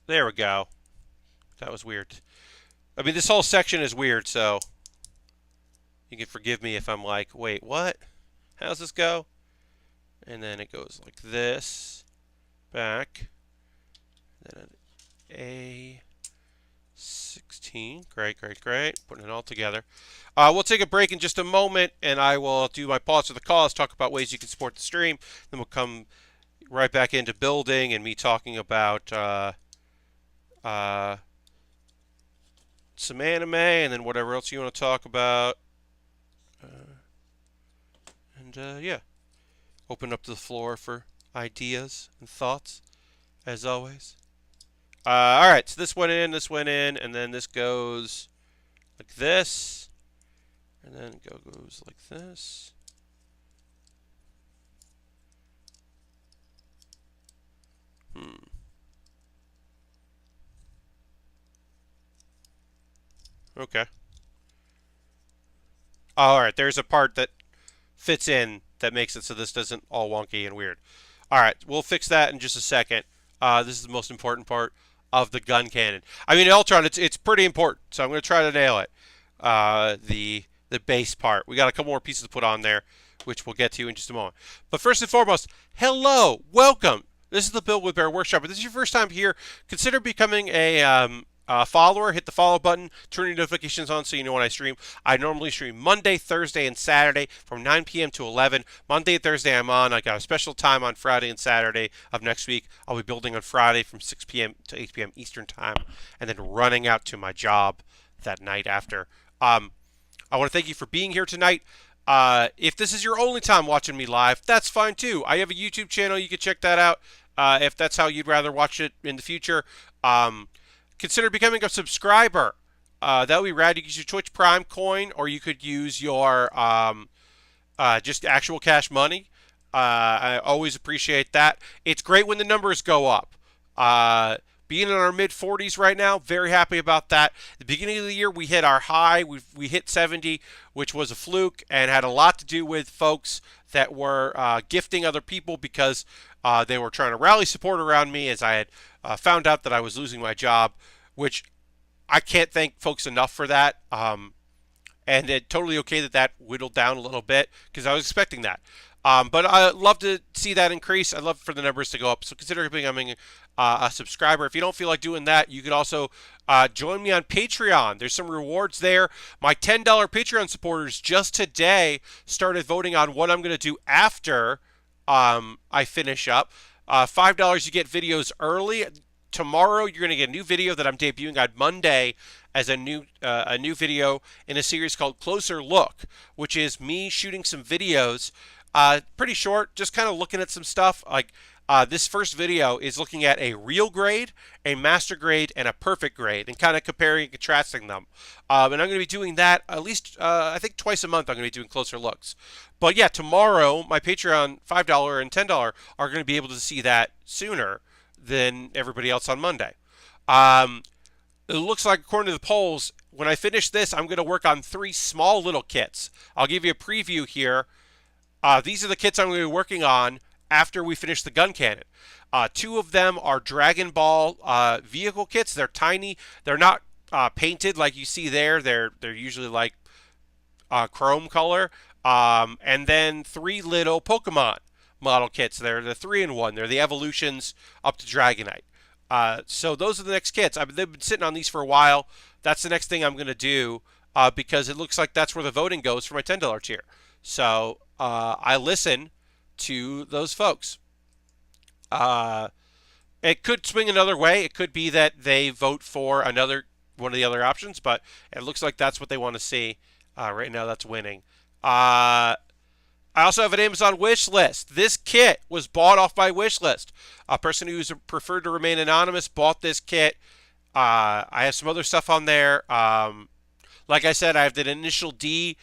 There we go. That was weird. I mean, this whole section is weird, so you can forgive me if I'm like, wait, what? How's this go? And then it goes like this, back, then an A16. Great, great, great. Putting it all together. We'll take a break in just a moment, and I will do my pause for the cause, talk about ways you can support the stream. Then we'll come right back into building and me talking about some anime and then whatever else you want to talk about. Yeah, open up to the floor for ideas and thoughts, as always. All right, so this went in, and then this goes like this, and then it goes like this. Okay. All right, there's a part that fits in that makes it so this doesn't all wonky and weird. All right, we'll fix that in just a second. This is the most important part of the gun cannon. I mean, Ultron, it's pretty important, so I'm going to try to nail it. The base part. We got a couple more pieces to put on there, which we'll get to in just a moment. But first and foremost, hello, welcome. This is the Build with Baer Workshop. If this is your first time here, consider becoming a follower. Hit the follow button, turn your notifications on so you know when I stream. I normally stream Monday, Thursday, and Saturday from 9 p.m. to 11. Monday and Thursday I'm on. I got a special time on Friday and Saturday of next week. I'll be building on Friday from 6 p.m. to 8 p.m. Eastern time, and then running out to my job that night after. I want to thank you for being here tonight. If this is your only time watching me live, that's fine too. I have a YouTube channel. You can check that out if that's how you'd rather watch it in the future. Consider becoming a subscriber. That would be rad. You could use your Twitch Prime coin, or you could use your just actual cash money. I always appreciate that. It's great when the numbers go up. Being in our mid-40s right now, very happy about that. The beginning of the year, we hit our high. We hit 70, which was a fluke and had a lot to do with folks that were gifting other people because they were trying to rally support around me as I had found out that I was losing my job, which I can't thank folks enough for that. And it's totally okay that whittled down a little bit because I was expecting that. But I'd love to see that increase. I'd love for the numbers to go up. So consider becoming a subscriber. If you don't feel like doing that, you could also join me on Patreon. There's some rewards there. My $10 Patreon supporters just today started voting on what I'm going to do after I finish up. $5 you get videos early. Tomorrow you're going to get a new video that I'm debuting on Monday as a new video in a series called Closer Look, which is me shooting some videos. Pretty short, just kind of looking at some stuff. Like this first video is looking at a real grade, a master grade, and a perfect grade, and kind of comparing and contrasting them. And I'm going to be doing that at least, I think twice a month I'm going to be doing closer looks. But yeah, tomorrow, my Patreon $5 and $10 are going to be able to see that sooner than everybody else on Monday. It looks like, according to the polls, when I finish this, I'm going to work on 3 small little kits. I'll give you a preview here. These are the kits I'm going to be working on after we finish the gun cannon. 2 of them are Dragon Ball vehicle kits. They're tiny. They're not painted like you see there. They're usually like chrome color. And then 3 little Pokemon model kits. They're the 3-in-1. They're the evolutions up to Dragonite. So those are the next kits. They've been sitting on these for a while. That's the next thing I'm going to do because it looks like that's where the voting goes for my $10 tier. So I listen to those folks. It could swing another way. It could be that they vote for one of the other options, but it looks like that's what they want to see. Right now, that's winning. Uh, I also have an Amazon wish list. This kit was bought off my wish list. A person who's preferred to remain anonymous bought this kit. I have some other stuff on there. Like I said, I have the initial D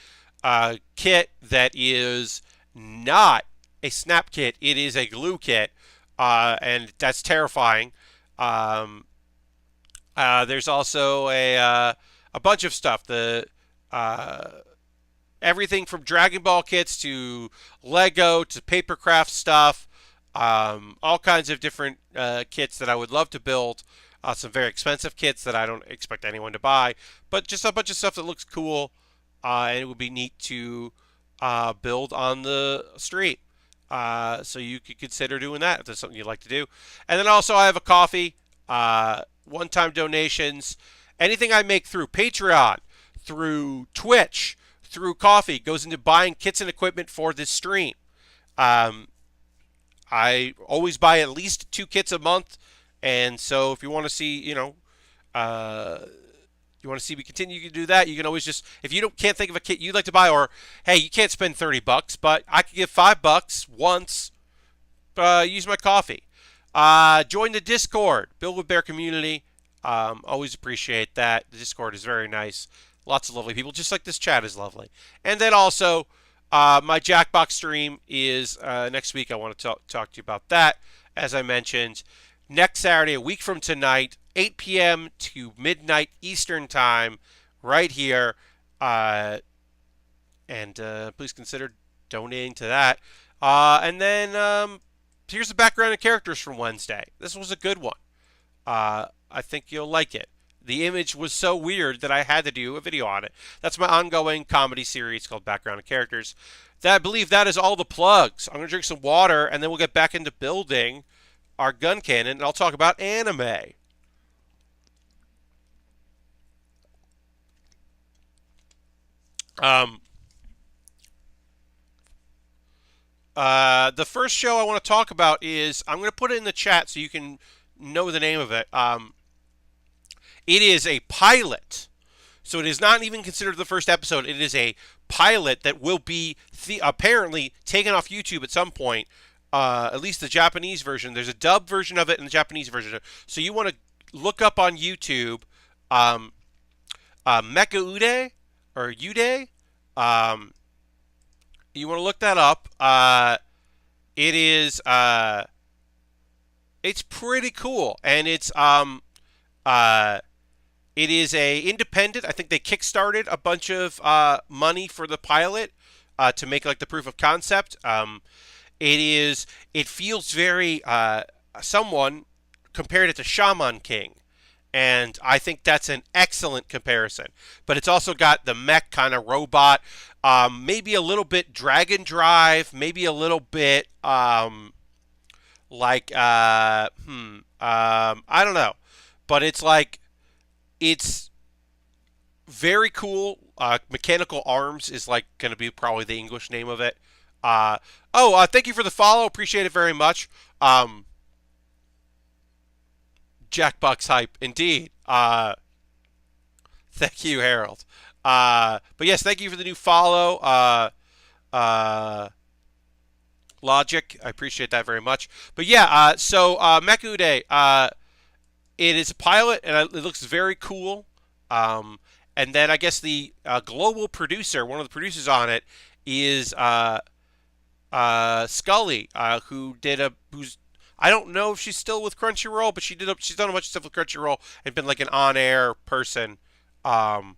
kit that is not a snap kit. It is a glue kit, and that's terrifying. Um, there's also a bunch of stuff. The everything from Dragon Ball kits to Lego to papercraft stuff, all kinds of different kits that I would love to build. Some very expensive kits that I don't expect anyone to buy, but just a bunch of stuff that looks cool, and it would be neat to build on the street. So you could consider doing that if there's something you'd like to do. And then also I have a coffee, one-time donations, anything I make through Patreon, through Twitch, through coffee goes into buying kits and equipment for this stream. Um, I always buy at least 2 kits a month, and so if you want to see, uh, you want to see me continue to do that, you can always just, if you can't think of a kit you'd like to buy, or hey, you can't spend $30, but I could give $5 once. Use my coffee. Join the Discord, Build with Bear community. Always appreciate that. The Discord is very nice. Lots of lovely people, just like this chat is lovely. And then also, my Jackbox stream is next week. I want to talk to you about that. As I mentioned, next Saturday, a week from tonight, 8 p.m. to midnight Eastern time, right here. And please consider donating to that. And then here's the background and characters from Wednesday. This was a good one. I think you'll like it. The image was so weird that I had to do a video on it. That's my ongoing comedy series called Background and Characters. I believe that is all the plugs. I'm going to drink some water, and then we'll get back into building our Guncannon, and I'll talk about anime. The first show I want to talk about is, I'm going to put it in the chat so you can know the name of it. It is a pilot. So it is not even considered the first episode. It is a pilot that will be apparently taken off YouTube at some point. At least the Japanese version. There's a dub version of it and the Japanese version. So you want to look up on YouTube Mecha Ude or Ude. You want to look that up. It is it's pretty cool, and it is a independent. I think they kickstarted a bunch of money for the pilot to make like the proof of concept. It feels very someone compared it to Shaman King, and I think that's an excellent comparison. But it's also got the mech kind of robot, maybe a little bit Dragon Drive, maybe a little bit I don't know, but it's very cool. Mechanical Arms is like going to be probably the English name of it. Thank you for the follow. Appreciate it very much. Jackbox hype, indeed. Thank you, Harold. But yes, thank you for the new follow. Logic, I appreciate that very much. But yeah, so Mecha Ude, it is a pilot, and it looks very cool. And then I guess the global producer, one of the producers on it, is Scully, who's I don't know if she's still with Crunchyroll, but she's done a bunch of stuff with Crunchyroll and been like an on-air person. And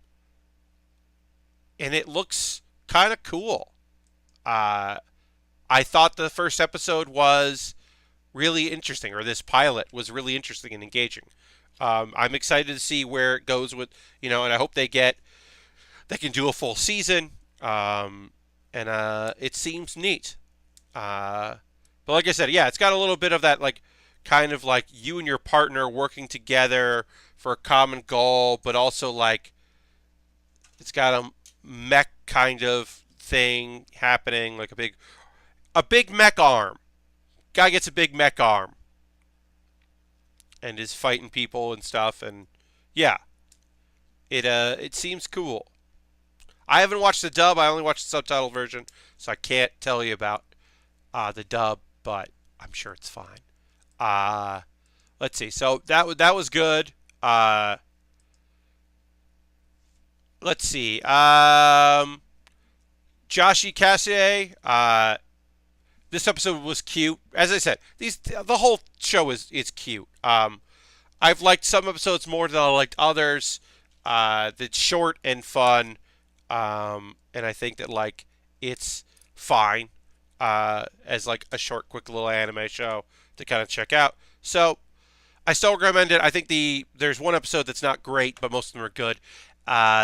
it looks kind of cool. I thought the first episode was really interesting, or this pilot was really interesting and engaging. I'm excited to see where it goes with, and I hope they can do a full season. And it seems neat. But like I said, yeah, it's got a little bit of that, like, kind of like you and your partner working together for a common goal, but also like it's got a mech kind of thing happening, like a big mech arm. Guy gets a big mech arm and is fighting people and stuff, and yeah, it seems cool. I haven't watched the dub. I only watched the subtitle version, so I can't tell you about the dub, but I'm sure it's fine. Uh, let's see. So that was good. Uh, let's see. Joshi Kausei. This episode was cute. As I said, the whole show is cute. I've liked some episodes more than I liked others. That's short and fun, and I think that like it's fine as like a short, quick little anime show to kind of check out. So I still recommend it. I think there's one episode that's not great, but most of them are good.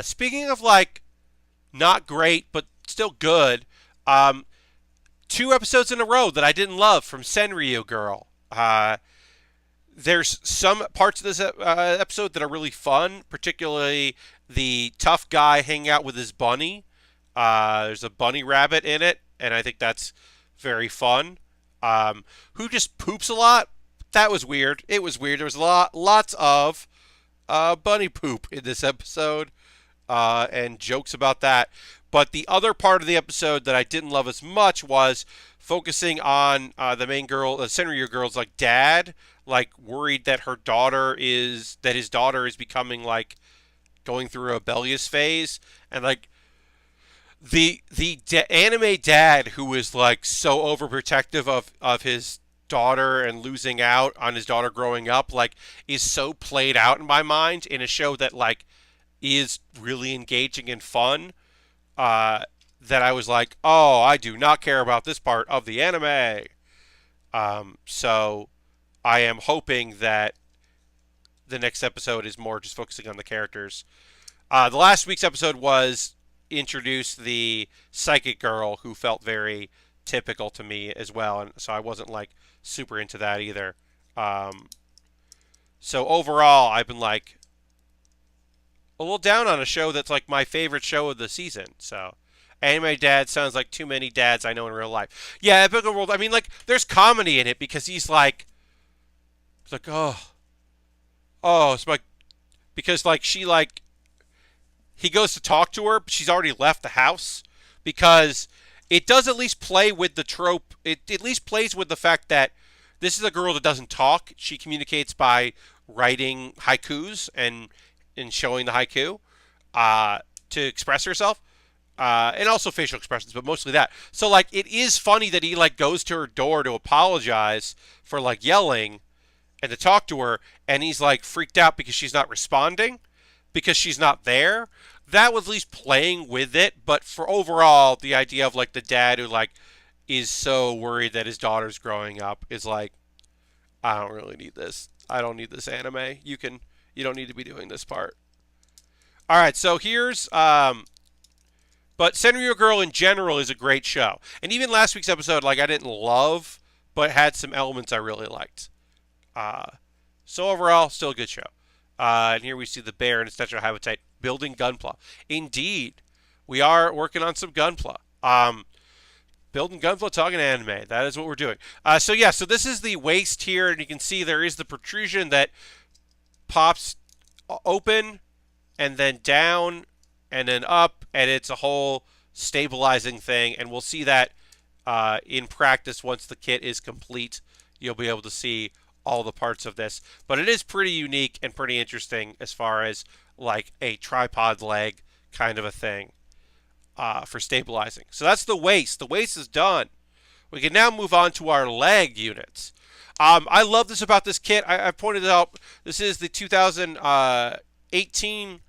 Speaking of like not great but still good, um, two episodes in a row that I didn't love from Senryu Girl. There's some parts of this episode that are really fun, particularly the tough guy hanging out with his bunny. There's a bunny rabbit in it, and I think that's very fun. Who just poops a lot? That was weird. It was weird. There was lots of bunny poop in this episode, and jokes about that. But the other part of the episode that I didn't love as much was focusing on the main girl, the Senryu girl's like dad, like worried that his daughter is becoming like going through a rebellious phase, and like the anime dad who is like so overprotective of his daughter and losing out on his daughter growing up, like is so played out in my mind in a show that like is really engaging and fun, that I was like, oh, I do not care about this part of the anime. So I am hoping that the next episode is more just focusing on the characters. The last week's episode was introduced the psychic girl who felt very typical to me as well, and so I wasn't like super into that either. So overall, I've been like a little down on a show that's like my favorite show of the season. So anime dad sounds like too many dads I know in real life. Yeah, Epic World. I mean, like there's comedy in it because he's like, it's like because like she like he goes to talk to her, but she's already left the house because it does at least play with the trope. It at least plays with the fact that this is a girl that doesn't talk. She communicates by writing haikus and showing the haiku to express herself. And also facial expressions, but mostly that. So like it is funny that he like goes to her door to apologize for like yelling and to talk to her, and he's like freaked out because she's not responding, because she's not there. That was at least playing with it, but for overall, the idea of like the dad who like is so worried that his daughter's growing up is like, I don't really need this. I don't need this anime. You don't need to be doing this part. All right, so here's but Senryu Girl in general is a great show. And even last week's episode, like I didn't love, but had some elements I really liked. So overall, still a good show. And here we see the Baer and its natural habitat building gunpla. Indeed, we are working on some gunpla. Building gunpla, talking anime. That is what we're doing. So this is the waist here, and you can see there is the protrusion that pops open and then down and then up, and it's a whole stabilizing thing. And we'll see that in practice once the kit is complete. You'll be able to see all the parts of this, but it is pretty unique and pretty interesting as far as like a tripod leg kind of a thing for stabilizing. So that's the waist. The waist is done. We can now move on to our leg units. I love this about this kit. I pointed it out. This is the 2018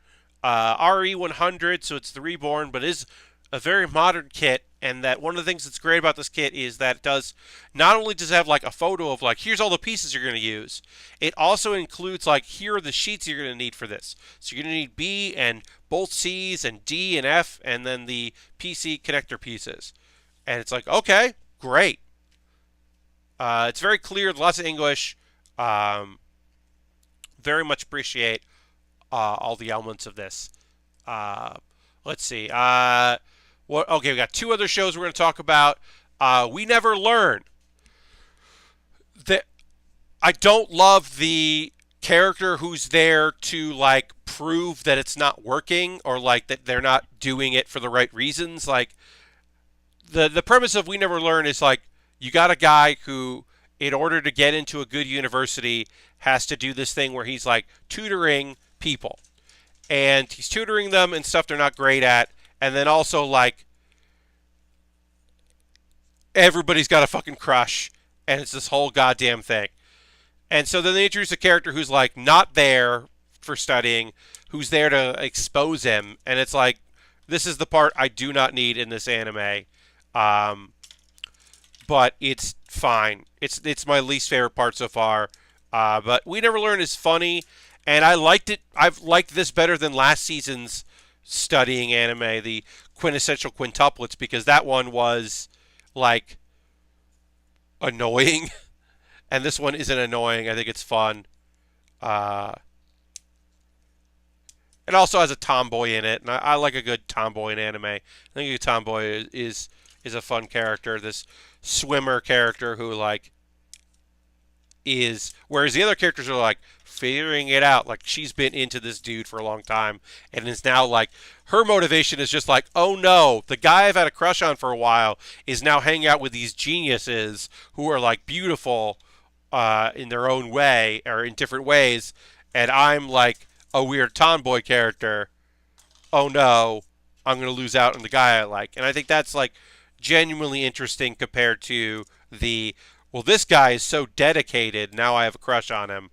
RE100, so it's the Reborn, but it is a very modern kit. And that one of the things that's great about this kit is that it does not only does it have like a photo of like here's all the pieces you're going to use, it also includes like here are the sheets you're going to need for this. So you're going to need B and both C's and D and F and then the PC connector pieces. And it's like, okay, great. It's very clear, lots of English. Very much appreciate all the elements of this. Let's see. Okay, we got two other shows we're going to talk about. We Never Learn. I don't love the character who's there to like prove that it's not working or like that they're not doing it for the right reasons. Like the premise of We Never Learn is like you got a guy who, in order to get into a good university, has to do this thing where he's like tutoring people, and he's tutoring them in stuff they're not great at, and then also like everybody's got a fucking crush, and it's this whole goddamn thing. And so then they introduce a character who's like not there for studying, who's there to expose him, and it's like this is the part I do not need in this anime. Um, but it's fine. It's my least favorite part so far. But We Never Learn is funny, and I liked it. I've liked this better than last season's studying anime, the quintessential quintuplets, because that one was like annoying, and this one isn't annoying. I think it's fun. Uh, it also has a tomboy in it, and I like a good tomboy in anime. I think a tomboy is a fun character. This swimmer character who like is, whereas the other characters are like figuring it out. Like she's been into this dude for a long time and is now like her motivation is just like, oh no, the guy I've had a crush on for a while is now hanging out with these geniuses who are like beautiful in their own way or in different ways, and I'm like a weird tomboy character. Oh no, I'm gonna lose out on the guy I like, and I think that's like genuinely interesting compared to the, well, this guy is so dedicated, now I have a crush on him,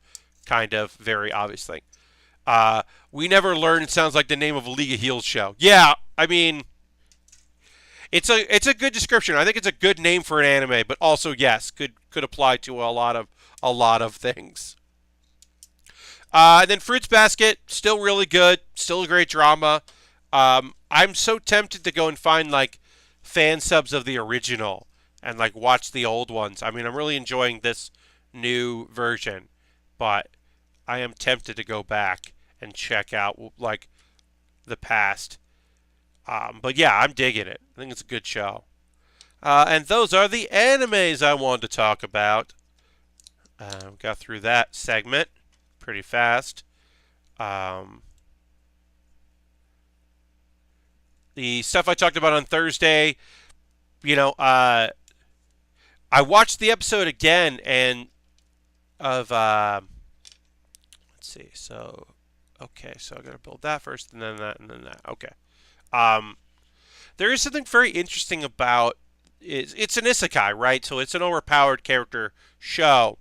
kind of very obvious thing. We Never Learn sounds like the name of a League of Heels show. Yeah, I mean, it's a good description. I think it's a good name for an anime, but also yes, could apply to a lot of things. And then Fruits Basket, still really good, still a great drama. I'm so tempted to go and find like fan subs of the original and like watch the old ones. I mean, I'm really enjoying this new version, but I am tempted to go back and check out like the past. But yeah, I'm digging it. I think it's a good show. And those are the animes I wanted to talk about. Got through that segment pretty fast. The stuff I talked about on Thursday, you know, I watched the episode again and of let's see. So okay, so I got to build that first, and then that, and then that. Okay. Um, there is something very interesting about it's an isekai, right? So it's an overpowered character show,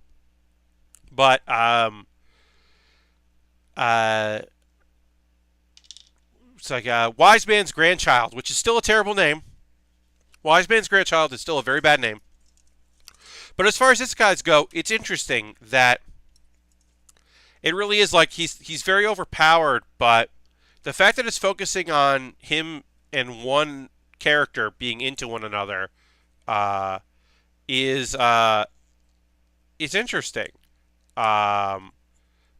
but uh, it's like Wise Man's Grandchild, which is still a terrible name. Wise Man's Grandchild is still a very bad name. But as far as isekais go, it's interesting that it really is like he's very overpowered, but the fact that it's focusing on him and one character being into one another uh, is interesting. Um,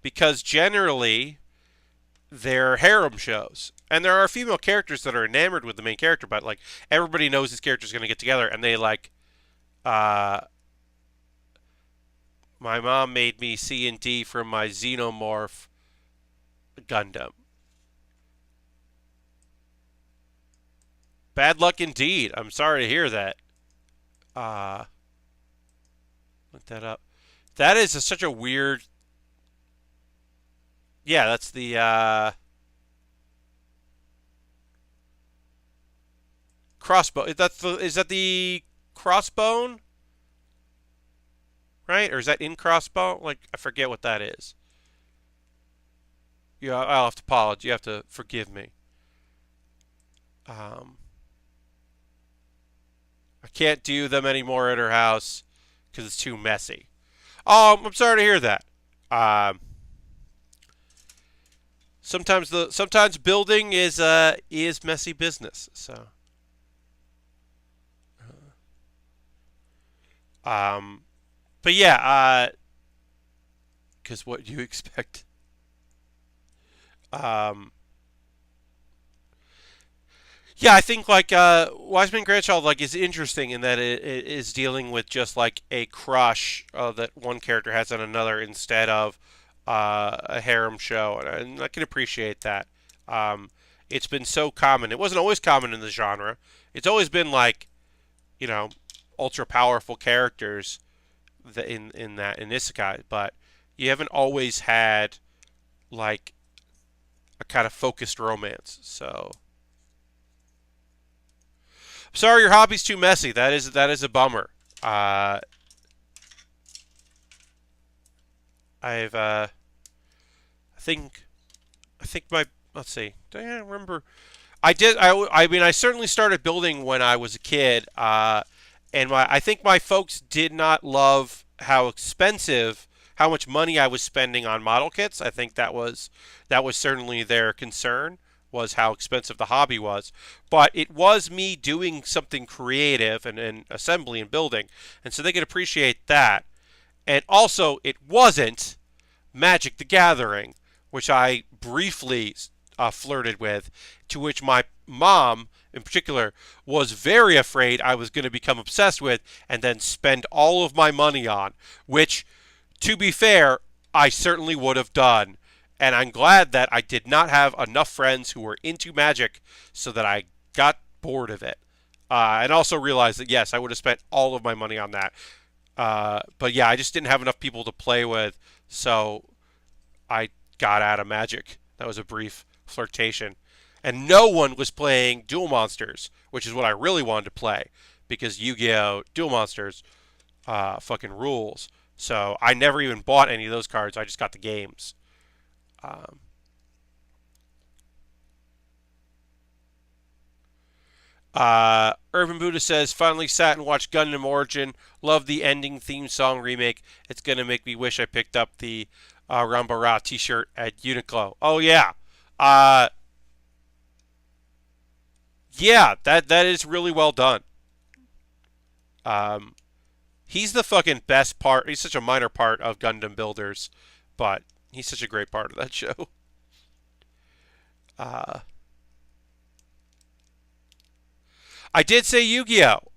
because generally they're harem shows, and there are female characters that are enamored with the main character, but like everybody knows this character is going to get together, and they like. My mom made me C and D from my Xenomorph Gundam. Bad luck indeed. I'm sorry to hear that. Uh, look that up. That is such a weird. Yeah, that's the crossbow. Is that the crossbone? Right? Or is that in crossbow? Like I forget what that is. Yeah, I'll have to apologize. You have to forgive me. Um, I can't do them anymore at her house because it's too messy. Oh, I'm sorry to hear that. Um, sometimes building is messy business. So, um, but yeah, because what do you expect? Um, yeah, I think like Wiseman Grandchild like is interesting in that it is dealing with just like a crush that one character has on another instead of a harem show, and I can appreciate that. Um, it's been so common. It wasn't always common in the genre. It's always been like, you know, ultra powerful characters in isekai, but you haven't always had like a kind of focused romance. So sorry, your hobby's too messy. That is a bummer. Uh, I've I think my let's see. Do I remember? I did. I mean, I certainly started building when I was a kid, and I think my folks did not love how much money I was spending on model kits. I think that was certainly their concern, was how expensive the hobby was. But it was me doing something creative and assembly and building, and so they could appreciate that. And also, it wasn't Magic the Gathering, which I briefly flirted with, to which my mom, in particular, was very afraid I was going to become obsessed with and then spend all of my money on, which, to be fair, I certainly would have done. And I'm glad that I did not have enough friends who were into Magic so that I got bored of it. And also realized that, yes, I would have spent all of my money on that. But yeah, I just didn't have enough people to play with, so I got out of Magic. That was a brief flirtation. And no one was playing Duel Monsters, which is what I really wanted to play, because Yu-Gi-Oh! Duel Monsters fucking rules. So I never even bought any of those cards. I just got the games. Um, Urban Buddha says, finally sat and watched Gundam Origin. Love the ending theme song remake. It's going to make me wish I picked up the Rambara t-shirt at Uniqlo. Oh, yeah. Uh, yeah, that is really well done. Um, he's the fucking best part. He's such a minor part of Gundam Builders, but he's such a great part of that show. Uh, I did say Yu-Gi-Oh!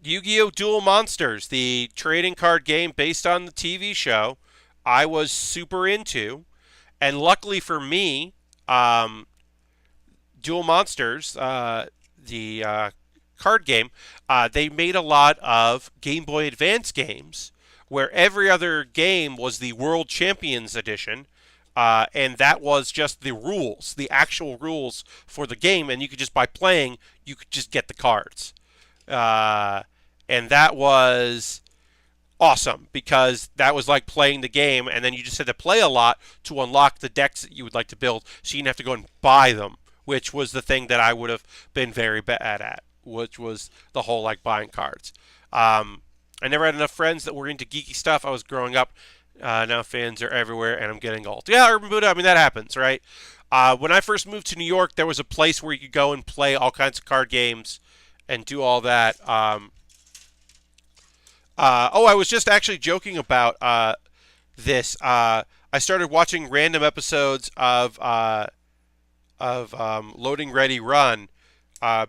Yu-Gi-Oh! Duel Monsters, the trading card game based on the TV show, I was super into. And luckily for me, Duel Monsters, the card game, they made a lot of Game Boy Advance games where every other game was the World Champions Edition. And that was just the rules, the actual rules for the game, and you could just by playing, you could just get the cards. Uh, and that was awesome because that was like playing the game, and then you just had to play a lot to unlock the decks that you would like to build, so you didn't have to go and buy them, which was the thing that I would have been very bad at, which was the whole like buying cards. I never had enough friends that were into geeky stuff. I was growing up. Now fans are everywhere, and I'm getting old. Yeah, Urban Buddha. I mean, that happens, right? When I first moved to New York, there was a place where you could go and play all kinds of card games and do all that. I was just actually joking about this. I started watching random episodes of Loading Ready Run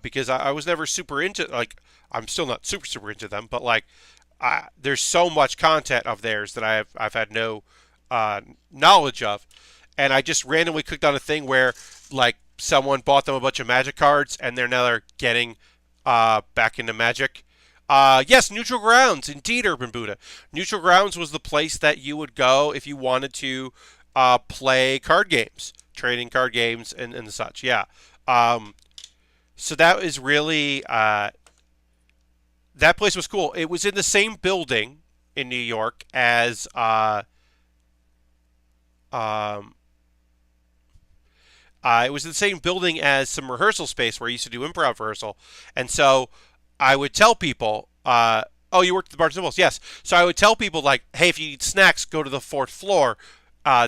because I was never super into, like, I'm still not super into them, but like there's so much content of theirs that I've had no knowledge of, and I just randomly clicked on a thing where like someone bought them a bunch of Magic cards and they're getting back into Magic. Yes, Neutral Grounds, indeed, Urban Buddha. Neutral Grounds was the place that you would go if you wanted to play card games, trading card games, and such. Yeah. So that is really that place was cool. It was in the same building in New York as um, it was in the same building as some rehearsal space where I used to do improv rehearsal, and so I would tell people, "Oh, you worked at the Barnes and Nobles?" Yes. So I would tell people like, "Hey, if you need snacks, go to the fourth floor.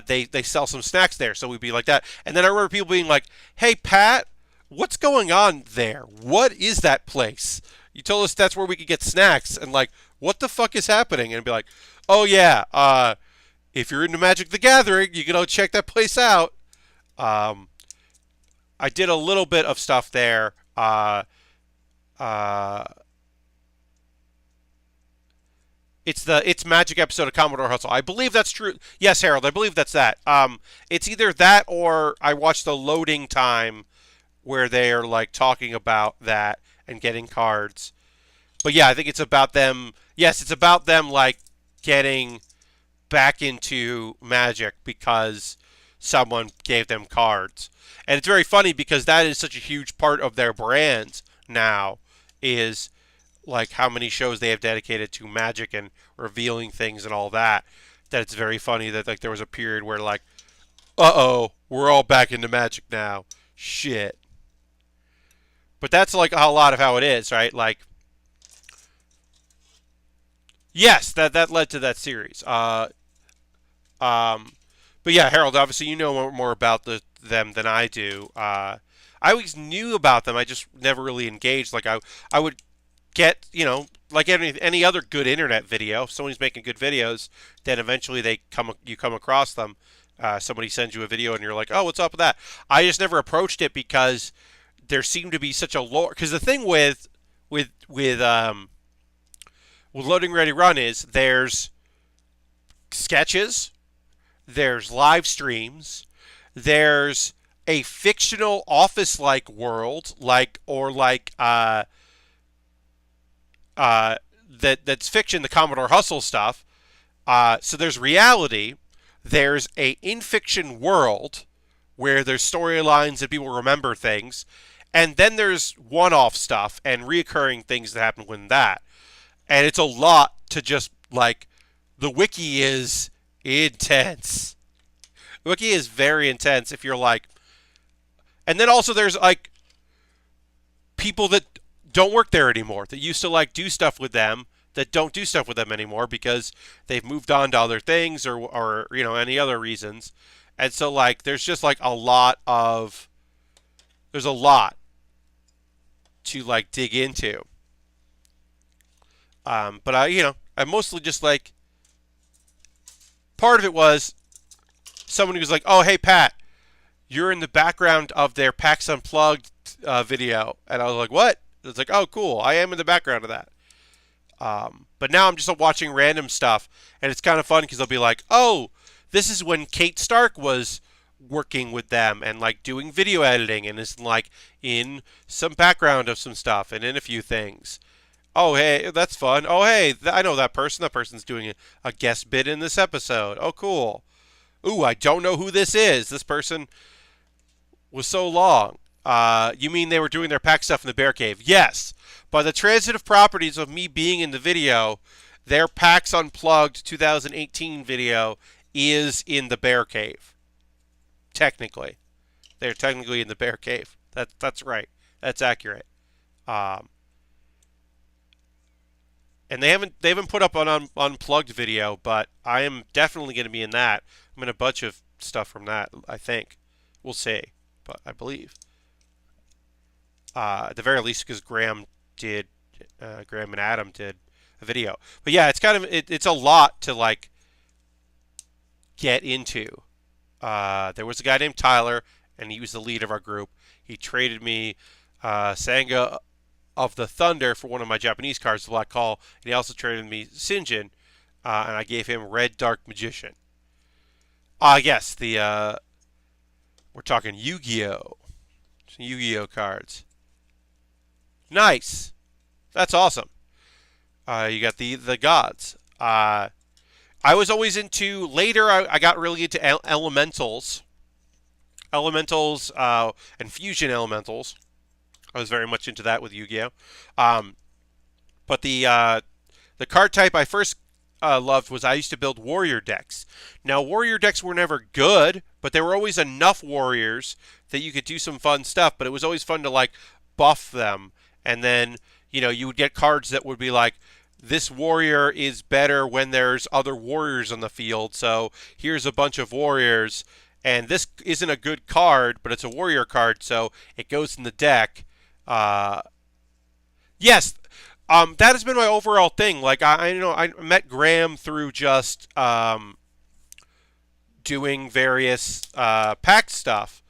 They sell some snacks there." So we'd be like that, and then I remember people being like, "Hey, Pat, what's going on there? What is that place? You told us that's where we could get snacks, and like, what the fuck is happening?" And I'd be like, "Oh yeah, if you're into Magic the Gathering, you can go check that place out." Um, I did a little bit of stuff there. Uh, It's Magic episode of Commodore Hustle. I believe that's true. Yes, Harold, I believe that's that. It's either that or I watched the loading time where they are like talking about that and getting cards. But yeah, I think it's about them. Yes, it's about them like getting back into Magic because someone gave them cards. And it's very funny because that is such a huge part of their brand now is like how many shows they have dedicated to Magic and revealing things and all that. That it's very funny that like there was a period where like, uh-oh, we're all back into Magic now. Shit. But that's like a lot of how it is, right? Like, yes, that led to that series. Um, but yeah, Harold, obviously you know more about them than I do. I always knew about them. I just never really engaged. Like I would get, like any other good internet video. If somebody's making good videos, then eventually you come across them. Somebody sends you a video and you're like, oh, what's up with that? I just never approached it because there seemed to be such a lore. Because the thing with with um with Loading Ready Run is there's sketches, there's live streams, there's a fictional office-like world, that's fiction, the Commodore Hustle stuff. So there's reality. There's a in-fiction world where there's storylines and people remember things, and then there's one-off stuff and reoccurring things that happen within that. And it's a lot to just like the wiki is intense. The wiki is very intense if you're like, and then also there's like people that don't work there anymore that used to like do stuff with them that don't do stuff with them anymore because they've moved on to other things or any other reasons. And so like there's just like there's a lot to like dig into. But I mostly just like part of it was someone who was like, "Oh, hey Pat, you're in the background of their PAX Unplugged video," and I was like, "What?" It's like, "Oh, cool, I am in the background of that." But now I'm just watching random stuff, and it's kind of fun because they'll be like, "Oh, this is when Kate Stark was working with them and like doing video editing, and is like in some background of some stuff and in a few things." Oh, hey, that's fun. Oh, hey, I know that person. That person's doing a guest bit in this episode. Oh, cool. Ooh, I don't know who this is. This person was so long. You mean they were doing their pack stuff in the Bear Cave? Yes. By the transitive properties of me being in the video, their PAX Unplugged 2018 video is in the Bear Cave. Technically. They're technically in the Bear Cave. That's right. That's accurate. Um, and they haven't put up an unplugged video, but I am definitely going to be in that. I'm in a bunch of stuff from that, I think. We'll see. But I believe. At the very least, because Graham and Adam did a video. But yeah, it's kind of it's a lot to like get into. There was a guy named Tyler, and he was the lead of our group. He traded me Sanga of the Thunder for one of my Japanese cards, the Black Call, and he also traded me Sinjin, and I gave him Red Dark Magician. Yes, we're talking Yu-Gi-Oh! Some Yu-Gi-Oh! Cards. Nice. That's awesome. You got the gods. I was always into, later I got really into elementals. Elementals and fusion elementals. I was very much into that with Yu-Gi-Oh! But the card type I first loved was I used to build warrior decks. Now, warrior decks were never good, but there were always enough warriors that you could do some fun stuff, but it was always fun to like buff them. And then, you would get cards that would be like, this warrior is better when there's other warriors on the field, so here's a bunch of warriors. And this isn't a good card, but it's a warrior card, so it goes in the deck. Yes, that has been my overall thing. Like I met Graham through just doing various pack stuff,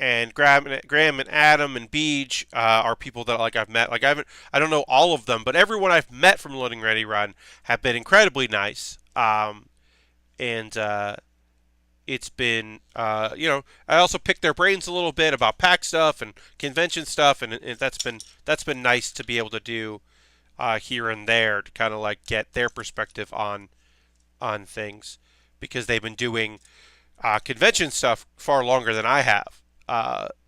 and Graham and Adam and Beej are people that like I've met. Like I don't know all of them, but everyone I've met from Loading Ready Run have been incredibly nice. And it's been I also picked their brains a little bit about pack stuff and convention stuff, and that's been nice to be able to do here and there to kind of like get their perspective on things, because they've been doing convention stuff far longer than I have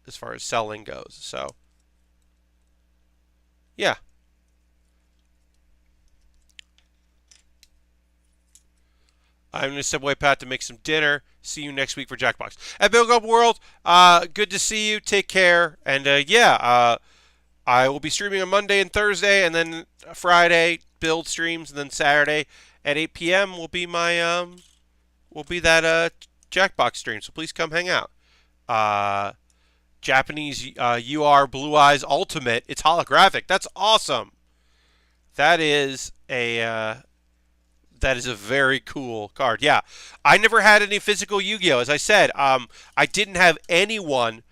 as far as selling goes. So yeah. I'm going to step away, Pat, to make some dinner. See you next week for Jackbox. At Build Up World, good to see you. Take care. And I will be streaming on Monday and Thursday, and then Friday, build streams, and then Saturday at 8 p.m. will be that Jackbox stream. So please come hang out. Japanese UR Blue Eyes Ultimate. It's holographic. That's awesome. That is a very cool card. Yeah, I never had any physical Yu-Gi-Oh. As I said, I didn't have anyone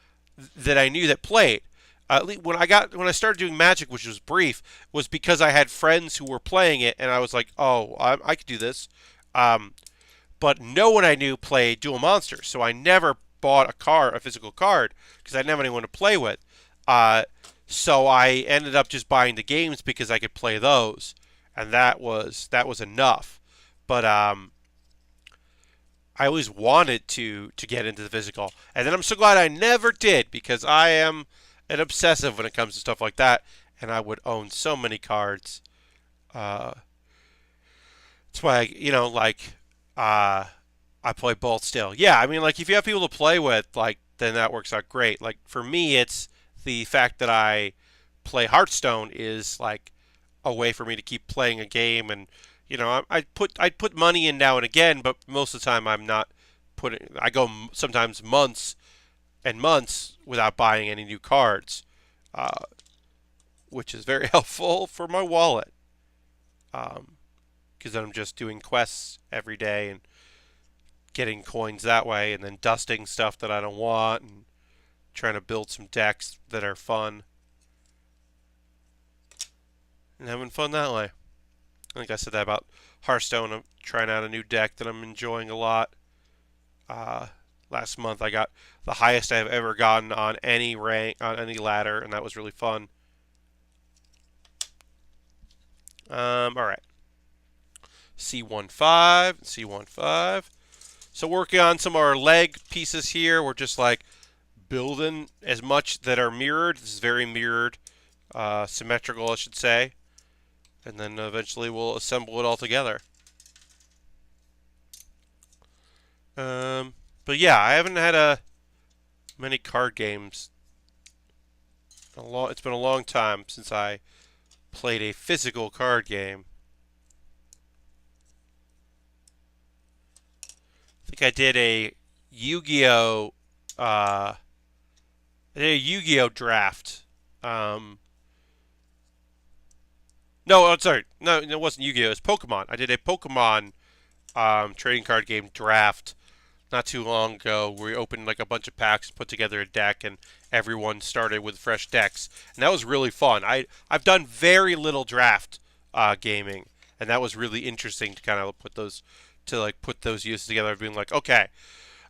that I knew that played. At least when I started doing Magic, which was brief, was because I had friends who were playing it, and I was like, oh, I could do this. But no one I knew played Duel Monsters, so I never bought a physical card, because I didn't have anyone to play with. So I ended up just buying the games because I could play those, and that was enough. But I always wanted to get into the physical, and then I'm so glad I never did, because I am an obsessive when it comes to stuff like that, and I would own so many cards. That's why I play both still. Yeah, I mean, like if you have people to play with, like then that works out great. Like for me, it's the fact that I play Hearthstone is like a way for me to keep playing a game, and I'd put money in now and again, but most of the time I'm not putting. I go sometimes months and months without buying any new cards, which is very helpful for my wallet, because I'm just doing quests every day and getting coins that way, and then dusting stuff that I don't want, and trying to build some decks that are fun, and having fun that way. I think I said that about Hearthstone. I'm trying out a new deck that I'm enjoying a lot. Last month I got the highest I've ever gotten on any ladder, and that was really fun. All right. C15, C15. So working on some of our leg pieces here. We're just like building as much that are mirrored. This is very mirrored, symmetrical, I should say. And then eventually we'll assemble it all together. But yeah, I haven't had many card games. It's been a long time since I played a physical card game. I think I did a Yu-Gi-Oh! Draft. No, I'm sorry. No, it wasn't Yu-Gi-Oh! It was Pokemon. I did a Pokemon trading card game draft not too long ago, where we opened like a bunch of packs and put together a deck, and everyone started with fresh decks, and that was really fun. I've done very little draft gaming, and that was really interesting to kind of put those uses together, being like, okay,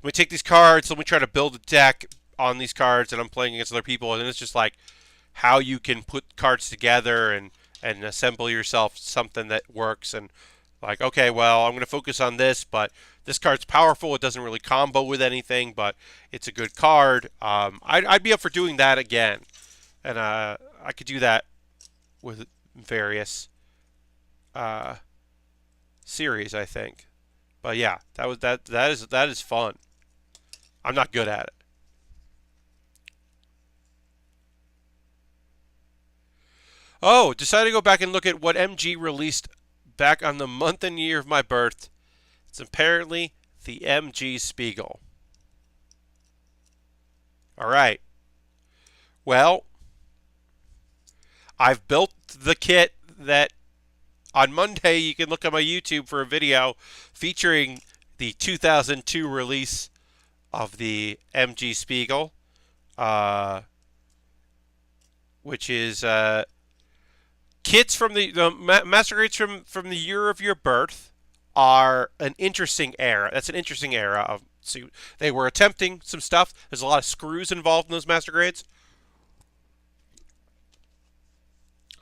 let me take these cards, let me try to build a deck on these cards, and I'm playing against other people, and it's just like how you can put cards together and assemble yourself something that works, and like, okay, well, I'm going to focus on this, but this card's powerful. It doesn't really combo with anything, but it's a good card. I'd be up for doing that again, and I could do that with various series, I think. But yeah, that is fun. I'm not good at it. Oh, decided to go back and look at what MG released back on the month and year of my birth. It's apparently the MG Spiegel. All right. Well, I've built the kit that on Monday you can look on my YouTube for a video featuring the 2002 release of the MG Spiegel. uh, which is kits from the master grades from the year of your birth are an interesting era. That's an interesting era of. So they were attempting some stuff. There's a lot of screws involved in those master grades.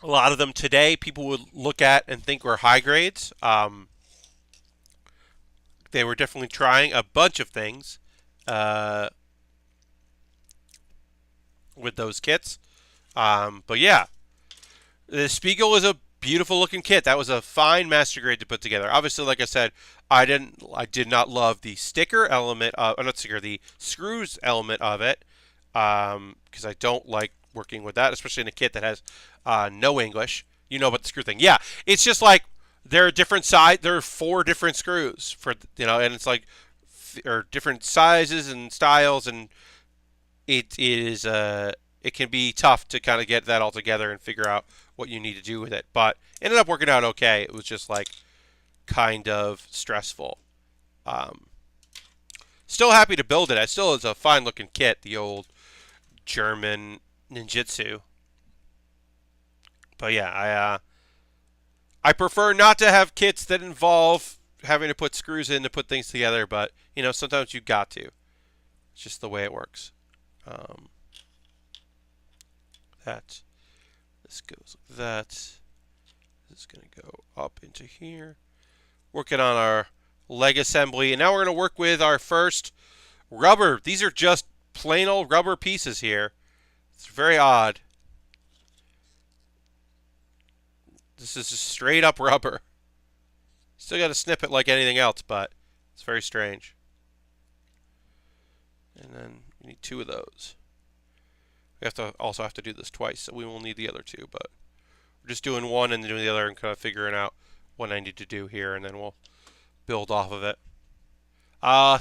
A lot of them today people would look at and think were high grades. They were definitely trying a bunch of things uh, with those kits. But yeah, the Spiegel is a beautiful looking kit. That was a fine master grade to put together. Obviously, like I said, I did not love the sticker element of, not sticker, the screws element of it, because I don't like working with that, especially in a kit that has no English. You know about the screw thing? Yeah, it's just like there are different size. There are 4 different screws for and it's like or different sizes and styles, and it can be tough to kind of get that all together and figure out what you need to do with it. But it ended up working out okay. It was just like kind of stressful. Um, Still happy to build it. It still is a fine looking kit, the old German ninjutsu. But yeah, I prefer not to have kits that involve having to put screws in to put things together. But sometimes you got to. It's just the way it works. Um, that this goes like that. This is going to go up into here. Working on our leg assembly. And now we're going to work with our first rubber. These are just plain old rubber pieces here. It's very odd. This is just straight up rubber. Still got to snip it like anything else, but it's very strange. And then we need 2 of those. We also have to do this twice, so we will need the other 2, but we're just doing one and then doing the other and kind of figuring out what I need to do here, and then we'll build off of it.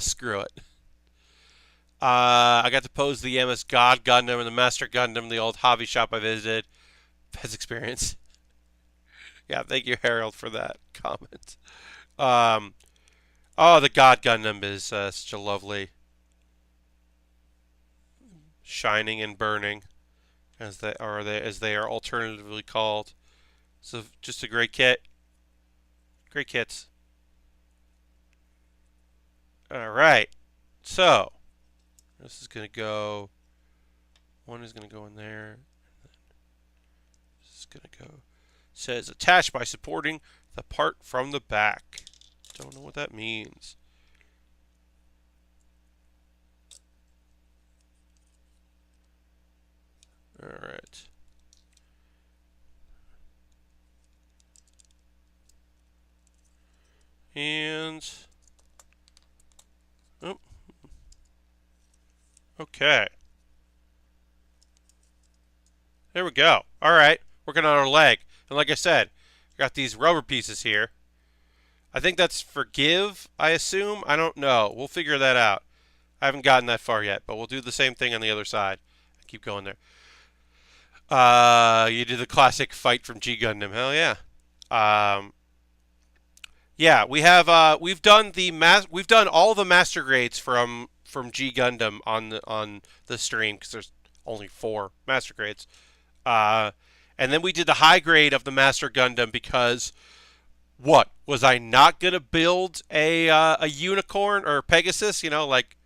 Screw it. I got to pose the MS God Gundam and the Master Gundam, the old hobby shop I visited. Best experience. Yeah, thank you, Harold, for that comment. The God Gundam is such a lovely shining and burning, as they are alternatively called. So just a great kit. Great kits. All right. So this is gonna go. One is gonna go in there. This is gonna go. It says attached by supporting the part from the back. Don't know what that means. All right. And oh, okay. There we go. All right, working on our leg, and like I said, got these rubber pieces here. I think that's forgive. I assume. I don't know. We'll figure that out. I haven't gotten that far yet, but we'll do the same thing on the other side. Keep going there. You did the classic fight from G Gundam. Hell yeah. Yeah, we've done we've done all the master grades from G Gundam on the stream because there's only 4 master grades. And then we did the high grade of the Master Gundam because what was I not gonna build a unicorn or Pegasus? Like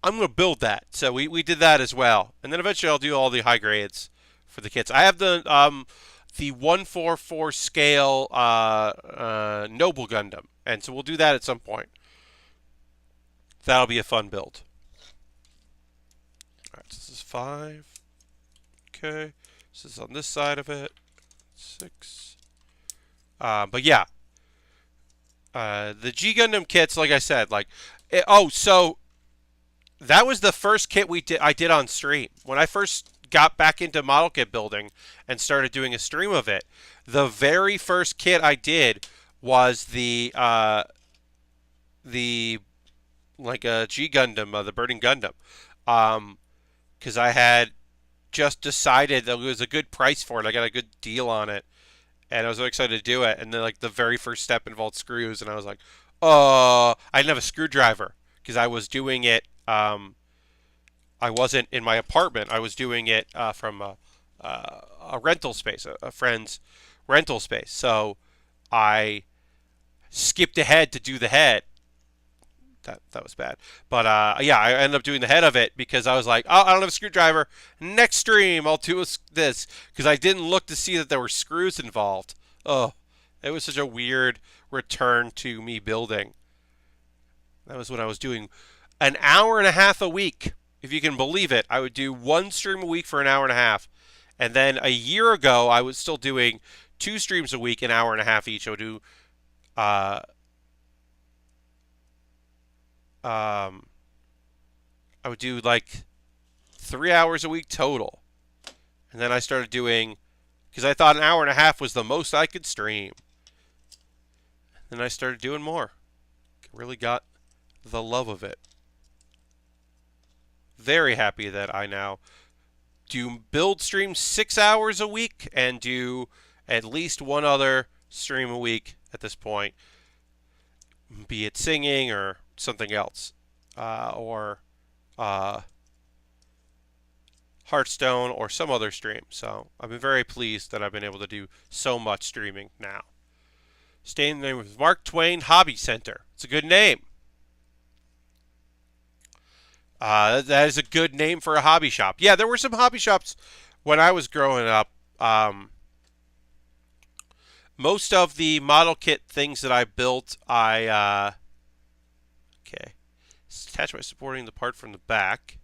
I'm gonna build that. So we did that as well, and then eventually I'll do all the high grades for the kits. I have the 144 scale Noble Gundam, and so we'll do that at some point. That'll be a fun build. All right, so this is 5. Okay, this is on this side of it. 6. But yeah, the G Gundam kits, like I said, so that was the first kit I did on stream when I first got back into model kit building and started doing a stream of it. The very first kit I did was the like a G Gundam, the Burning Gundam, because I had just decided that it was a good price for it. I got a good deal on it, and I was really excited to do it. And then like the very first step involved screws, and I was like, oh, I didn't have a screwdriver because I was doing it. I I wasn't in my apartment. I was doing it from a rental space, a friend's rental space. So I skipped ahead to do the head. That was bad. But yeah, I ended up doing the head of it because I was like, oh, I don't have a screwdriver. Next stream, I'll do this because I didn't look to see that there were screws involved. Oh, it was such a weird return to me building. That was when I was doing an hour and a half a week. If you can believe it, I would do one stream a week for an hour and a half. And then a year ago, I was still doing 2 streams a week, an hour and a half each. I would do uh, um, I would do like 3 hours a week total. And then I started doing, because I thought an hour and a half was the most I could stream. Then I started doing more. Really got the love of it. Very happy that I now do build stream 6 hours a week and do at least one other stream a week at this point, be it singing or something else, or Hearthstone or some other stream. So I've been very pleased that I've been able to do so much streaming now. Staying there with Mark Twain Hobby Center. It's a good name. That is a good name for a hobby shop. Yeah, there were some hobby shops when I was growing up. Most of the model kit things that I built, okay. Attach by supporting the part from the back.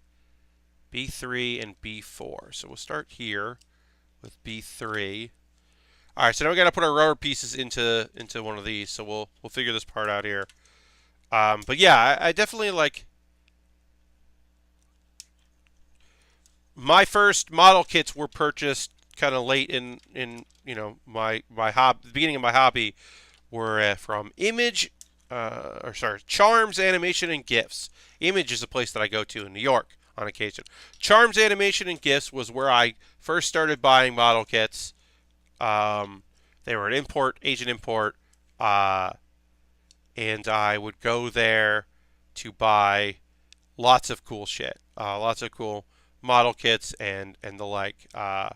B3 and B4. So we'll start here with B3. All right, so now we got to put our rubber pieces into one of these. So we'll figure this part out here. But yeah, I definitely like. My first model kits were purchased kind of late in you know my hobby. The beginning of my hobby were from Charms Animation and Gifts. Image is a place that I go to in New York on occasion. Charms Animation and Gifts was where I first started buying model kits. They were an Asian import, and I would go there to buy lots of cool shit, lots of cool model kits and the like. All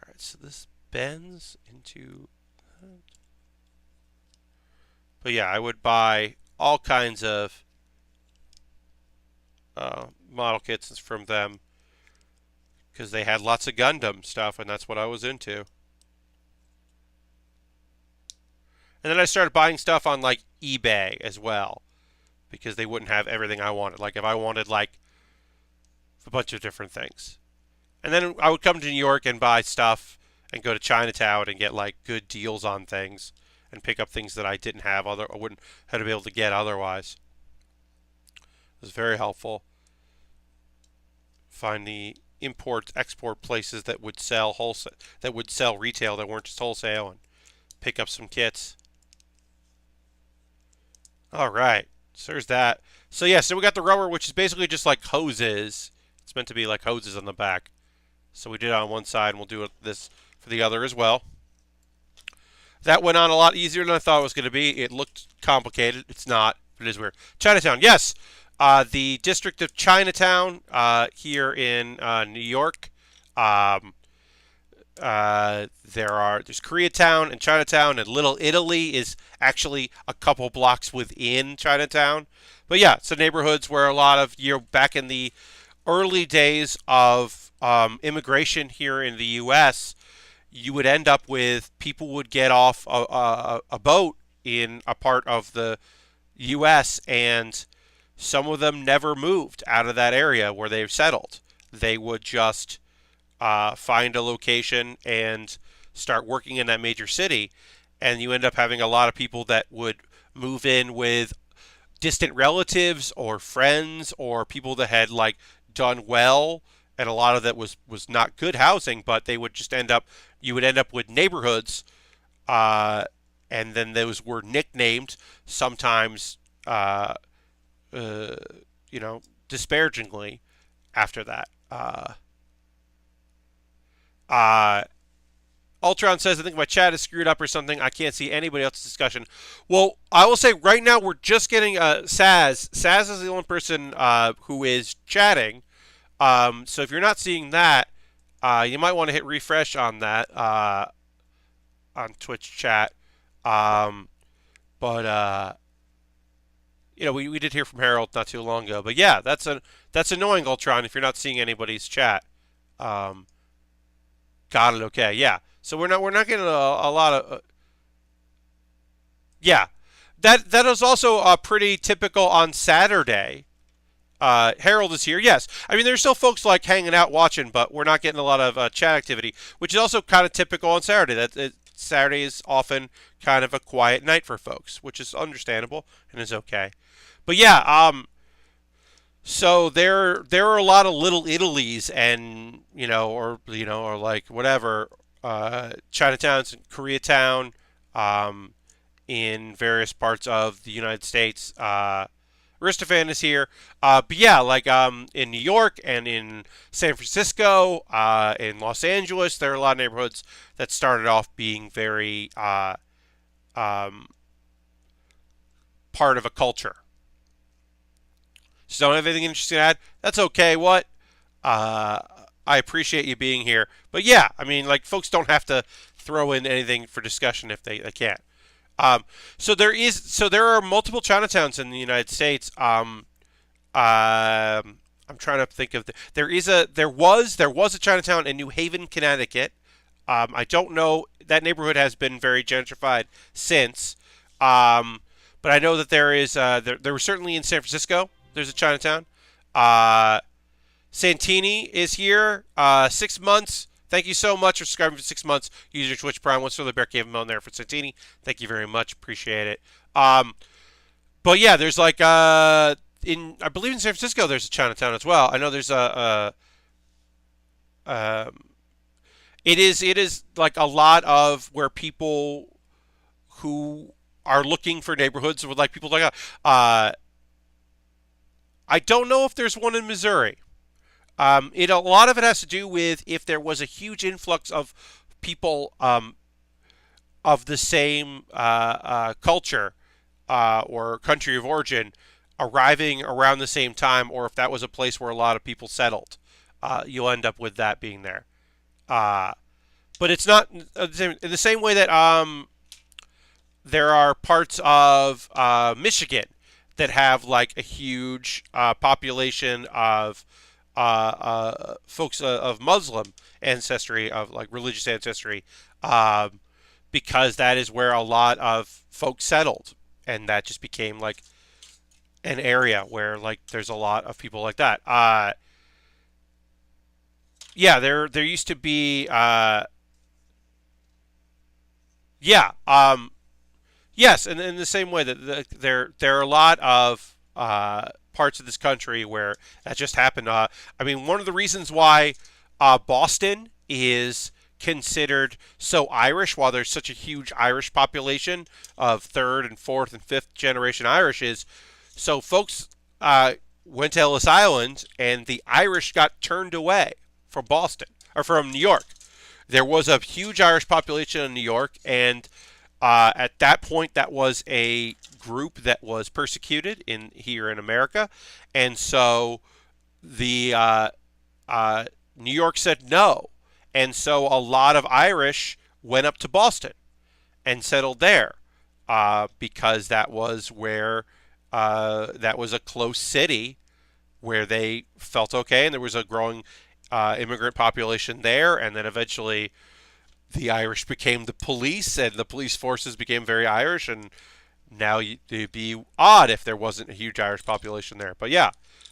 right, so this bends into. But yeah, I would buy all kinds of model kits from them because they had lots of Gundam stuff, and that's what I was into. And then I started buying stuff on like eBay as well because they wouldn't have everything I wanted. Like if I wanted like a bunch of different things. And then I would come to New York and buy stuff and go to Chinatown and get like good deals on things and pick up things that I didn't have I wouldn't have been able to get otherwise. It was very helpful. Find the import export places that would sell wholesale, that would sell retail, that weren't just wholesale, and pick up some kits. All right, so there's that. So yeah, so we got the rubber, which is basically just like hoses. It's meant to be like hoses on the back. So we did it on one side, and we'll do this for the other as well. That went on a lot easier than I thought it was going to be. It looked complicated. It's not. It is weird. Chinatown, yes. The district of Chinatown here in New York. There's Koreatown and Chinatown, and Little Italy is actually a couple blocks within Chinatown. But yeah, so neighborhoods where a lot of back in the early days of immigration here in the U.S., you would end up with people would get off a boat in a part of the U.S. and some of them never moved out of that area where they've settled. They would just find a location and start working in that major city, and you end up having a lot of people that would move in with distant relatives or friends or people that had like done well, and a lot of that was not good housing, but they would just you would end up with neighborhoods, and then those were nicknamed sometimes disparagingly after that. Ultron says, I think my chat is screwed up or something. I can't see anybody else's discussion. Well, I will say right now we're just getting Saz. Saz is the only person who is chatting. So if you're not seeing that, you might want to hit refresh on that on Twitch chat. Um, but we did hear from Harold not too long ago. But yeah, that's annoying, Ultron. If you're not seeing anybody's chat, um, got it. Okay, yeah. So we're not getting a lot of yeah. That is also pretty typical on Saturday. Harold is here. Yes, I mean there's still folks like hanging out watching, but we're not getting a lot of chat activity, which is also kind of typical on Saturday. Saturday is often kind of a quiet night for folks, which is understandable and is okay. But yeah, so there are a lot of little Italies and or like whatever Chinatowns and Koreatown in various parts of the United States. Aristophan is here. But yeah, like in New York and in San Francisco, in Los Angeles, there are a lot of neighborhoods that started off being very um, part of a culture. So don't have anything interesting to add? That's okay. What? Uh, I appreciate you being here. But yeah, I mean, like, folks don't have to throw in anything for discussion if they can't. Um, so there are multiple Chinatowns in the United States. I'm trying to think of there was a Chinatown in New Haven, Connecticut. I don't know, that neighborhood has been very gentrified since. Um, but I know that there was certainly in San Francisco. There's a Chinatown. Uh, Santini is here. 6 months. Thank you so much for subscribing for 6 months. Use your Twitch Prime. What's for the Bear Cave on there for Santini? Thank you very much. Appreciate it. But yeah, there's like in I believe in San Francisco there's a Chinatown as well. I know there's it is like a lot of where people who are looking for neighborhoods with like people like I don't know if there's one in Missouri. A lot of it has to do with if there was a huge influx of people of the same culture or country of origin arriving around the same time, or if that was a place where a lot of people settled. You'll end up with that being there. Uh, but it's not in the same way that there are parts of Michigan that have like a huge population of folks of Muslim ancestry, of like religious ancestry, um, because that is where a lot of folks settled, and that just became like an area where like there's a lot of people like that. Yeah, there used to be yeah yes, and in the same way that there are a lot of parts of this country where that just happened. I mean, one of the reasons why Boston is considered so Irish, while there's such a huge Irish population of third and fourth and fifth generation Irish, is so folks went to Ellis Island and the Irish got turned away from Boston or from New York. There was a huge Irish population in New York, and at that point, that was a group that was persecuted in here in America, and so the New York said no, and so a lot of Irish went up to Boston and settled there because that was where that was a close city where they felt okay, and there was a growing immigrant population there, and then eventually the Irish became the police, and the police forces became very Irish, and now it'd be odd if there wasn't a huge Irish population there. But yeah,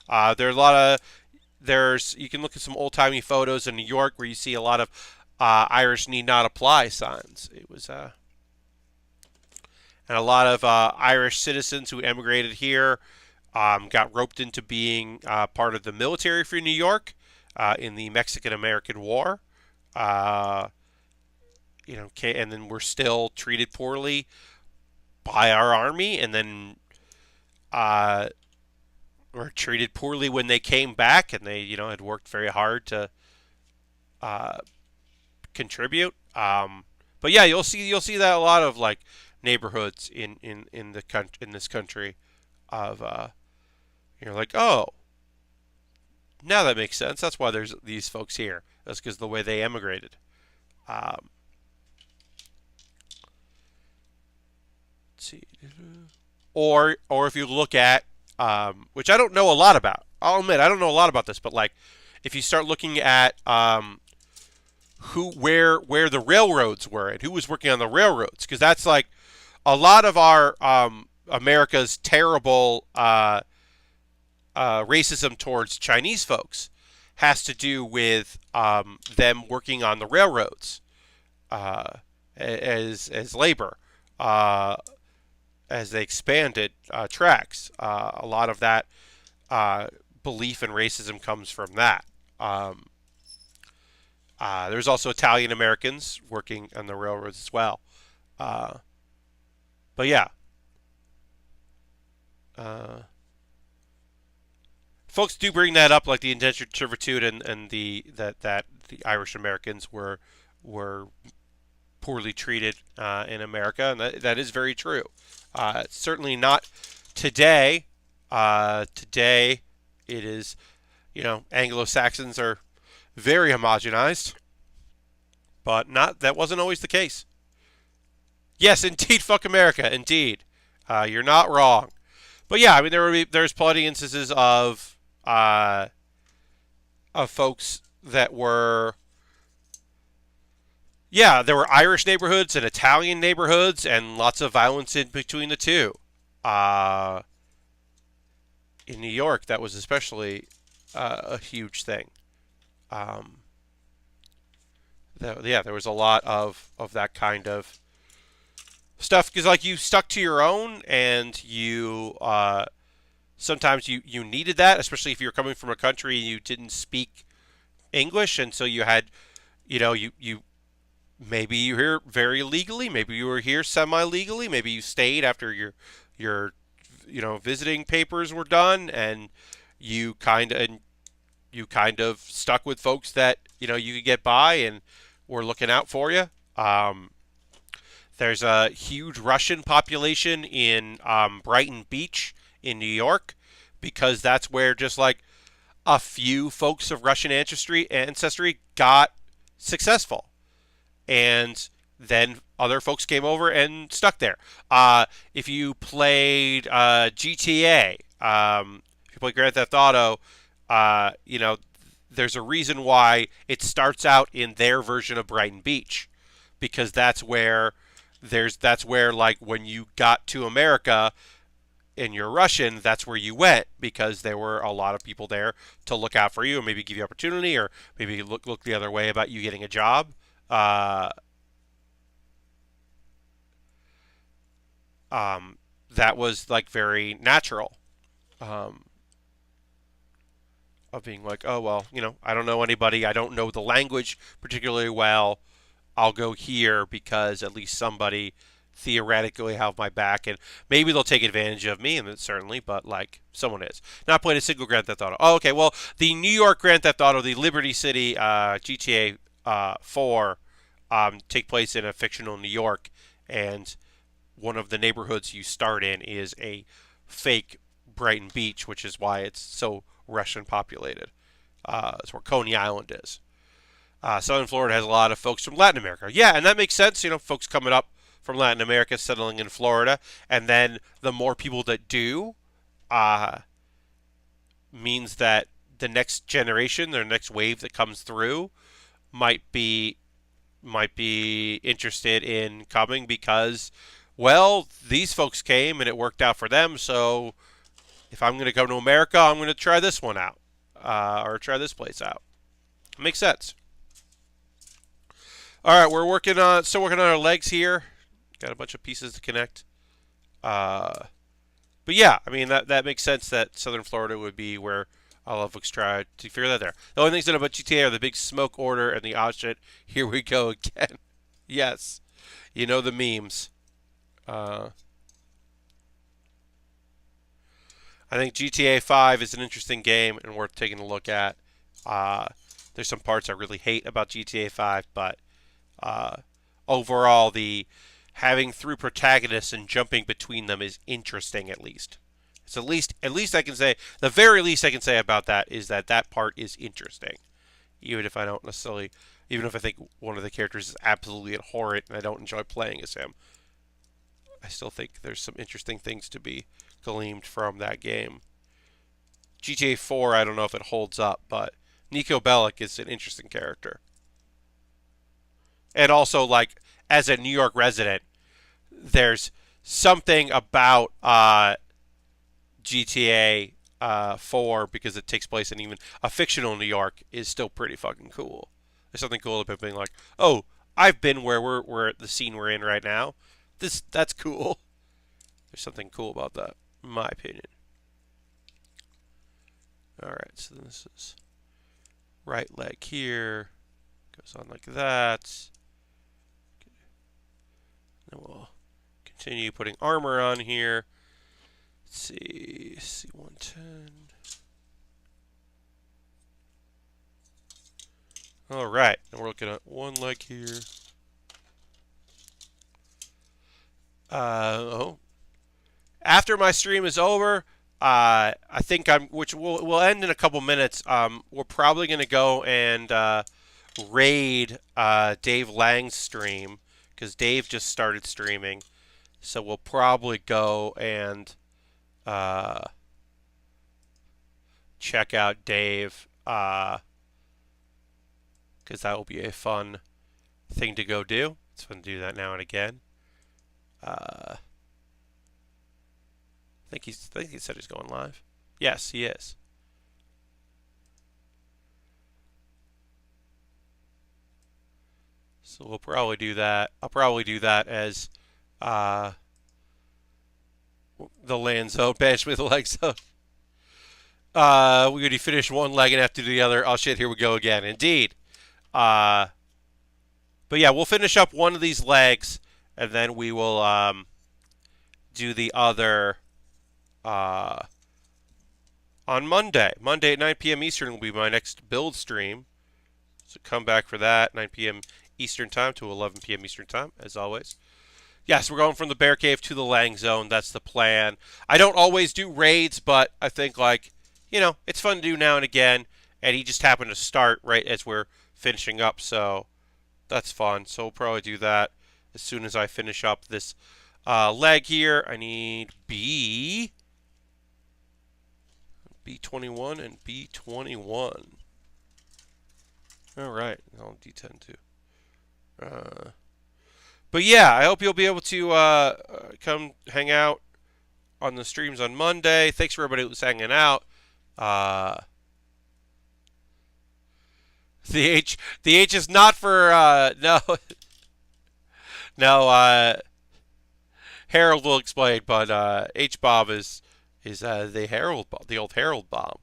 there's a lot of you can look at some old timey photos in New York where you see a lot of Irish need not apply signs. It was and a lot of Irish citizens who emigrated here got roped into being part of the military for New York in the Mexican-American War. Uh, and then we're still treated poorly by our army, and then were treated poorly when they came back, and they had worked very hard to uh, contribute. But yeah, you'll see that a lot of like neighborhoods in this country of like, oh, Now that makes sense. That's why there's these folks here. That's because of the way they emigrated. Um, let's see. Or if you look at, which I don't know a lot about. I'll admit I don't know a lot about this, but like if you start looking at where the railroads were and who was working on the railroads, because that's like a lot of our America's terrible racism towards Chinese folks has to do with them working on the railroads as labor as they expanded tracks. A lot of that belief in racism comes from that. There's also Italian Americans working on the railroads as well. Uh, but yeah, uh, folks do bring that up, like the indentured servitude and that the Irish Americans were poorly treated in America, and that is very true. Certainly not today. Today, it is, Anglo Saxons are very homogenized, but not that wasn't always the case. Yes, indeed, fuck America, indeed. You're not wrong. But yeah, I mean, there's plenty of instances of folks that were, yeah, there were Irish neighborhoods and Italian neighborhoods, and lots of violence in between the two. Uh, in New York, that was especially a huge thing. Um, yeah, there was a lot of that kind of stuff because like you stuck to your own, and you sometimes you needed that, especially if you were coming from a country and you didn't speak English, and so you had, you maybe you were here very legally, maybe you were here semi legally, maybe you stayed after your visiting papers were done, and you kind of stuck with folks that you could get by and were looking out for you. There's a huge Russian population in Brighton Beach in New York because that's where just like a few folks of Russian ancestry got successful, and then other folks came over and stuck there. If you played GTA, if you play Grand Theft Auto, there's a reason why it starts out in their version of Brighton Beach, because that's where like when you got to America and you're Russian, that's where you went because there were a lot of people there to look out for you and maybe give you opportunity, or maybe look the other way about you getting a job. Uh, that was like very natural. Um, of being like, oh well, I don't know anybody, I don't know the language particularly well. I'll go here because at least somebody theoretically have my back, and maybe they'll take advantage of me, and certainly, but like someone is. Not playing a single Grand Theft Auto. Oh, okay. Well, the New York Grand Theft Auto, the Liberty City GTA 4, take place in a fictional New York, and one of the neighborhoods you start in is a fake Brighton Beach, which is why it's so Russian populated. It's where Coney Island is. Southern Florida has a lot of folks from Latin America. Yeah, and that makes sense. Folks coming up from Latin America settling in Florida, and then the more people that do, uh, means that the next generation, their next wave that comes through, might be interested in coming because, well, these folks came and it worked out for them. So if I'm going to come to America, I'm going to try this one out, or try this place out. Makes sense. All right, we're still working on our legs here. Got a bunch of pieces to connect. But yeah, I mean that makes sense that Southern Florida would be where a lot of folks try to figure that there. The only things that know about GTA are the big smoke order and the odd shit. Here we go again. Yes, the memes. Uh, I think GTA 5 is an interesting game and worth taking a look at. There's some parts I really hate about GTA 5, but uh, overall, the having through protagonists and jumping between them is interesting, at least. It's at least I can say, the very least I can say about that is that that part is interesting. Even if I don't necessarily, even if I think one of the characters is absolutely abhorrent and I don't enjoy playing as him, I still think there's some interesting things to be gleaned from that game. GTA 4, I don't know if it holds up, but Nico Bellic is an interesting character. And also, like, as a New York resident, there's something about GTA 4 because it takes place in even a fictional New York is still pretty fucking cool. There's something cool about being like, oh, I've been where we're at the scene we're in right now. That's cool. There's something cool about that, in my opinion. All right, so this is right leg here, goes on like that. Then we'll continue putting armor on here. Let's see, C110. All right, and we're looking at one leg here. Oh, after my stream is over, I think which will end in a couple minutes. We're probably gonna go and raid Dave Lang's stream because Dave just started streaming. So we'll probably go and check out Dave because that will be a fun thing to go do. It's fun to do that now and again. I think he said he's going live. Yes, he is. So we'll probably do that. I'll probably do that as the land zone, bash with the leg zone. We already finished one leg and have to do the other. Oh shit, here we go again. Indeed. But yeah, we'll finish up one of these legs and then we will do the other on Monday. Monday at 9 p.m. Eastern will be my next build stream. So come back for that, 9 p.m. Eastern Time to 11 p.m. Eastern Time, as always. Yes, we're going from the Bear Cave to the Lang Zone. That's the plan. I don't always do raids, but I think, like, you know, it's fun to do now and again. And he just happened to start right as we're finishing up, so that's fun. So we'll probably do that as soon as I finish up this leg here. I need B21 and B21. All right, I'll D10 too. But yeah, I hope you'll be able to come hang out on the streams on Monday. Thanks for everybody who's hanging out. The H is not for no no. Harold will explain, but H bomb is the Harold the old Harold bomb,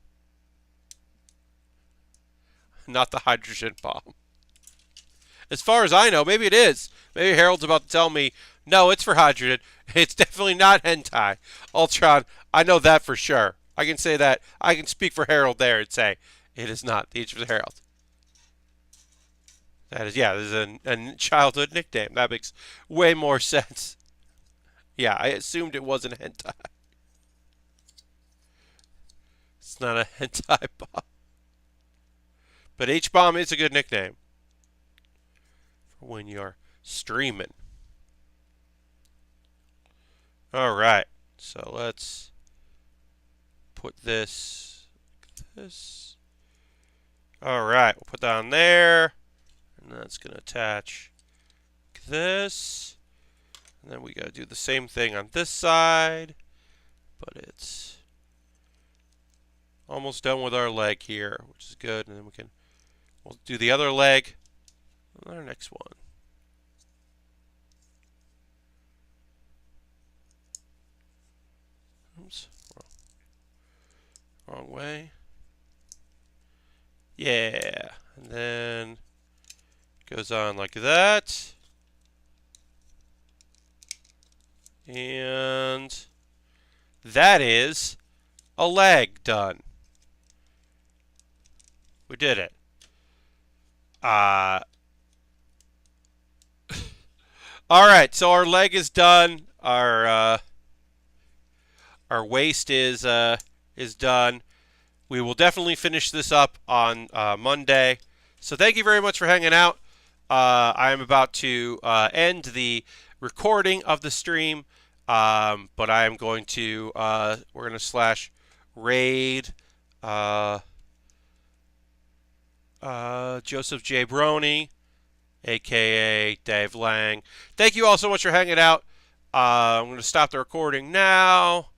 not the hydrogen bomb. As far as I know, maybe it is. Maybe Harold's about to tell me, no, it's for hydrogen. It's definitely not hentai. Ultron, I know that for sure. I can say that. I can speak for Harold there and say, it is not. The H for Harold. That is, yeah, this is a childhood nickname. That makes way more sense. Yeah, I assumed it wasn't hentai. It's not a hentai bomb. But H-bomb is a good nickname for when you're streaming. All right, so let's put this like this. All right, we'll put that on there, and that's gonna attach this. And then we gotta do the same thing on this side, but it's almost done with our leg here, which is good. And then we'll do the other leg on our next one. Oops, wrong way. Yeah, and then it goes on like that. And that is a leg done. We did it. All right, so our leg is done. Our waste is done. We will definitely finish this up on Monday. So thank you very much for hanging out. I am about to end the recording of the stream, but I am going to we're going to slash raid Joseph J. Brony, aka Dave Lang. Thank you all so much for hanging out. I'm going to stop the recording now.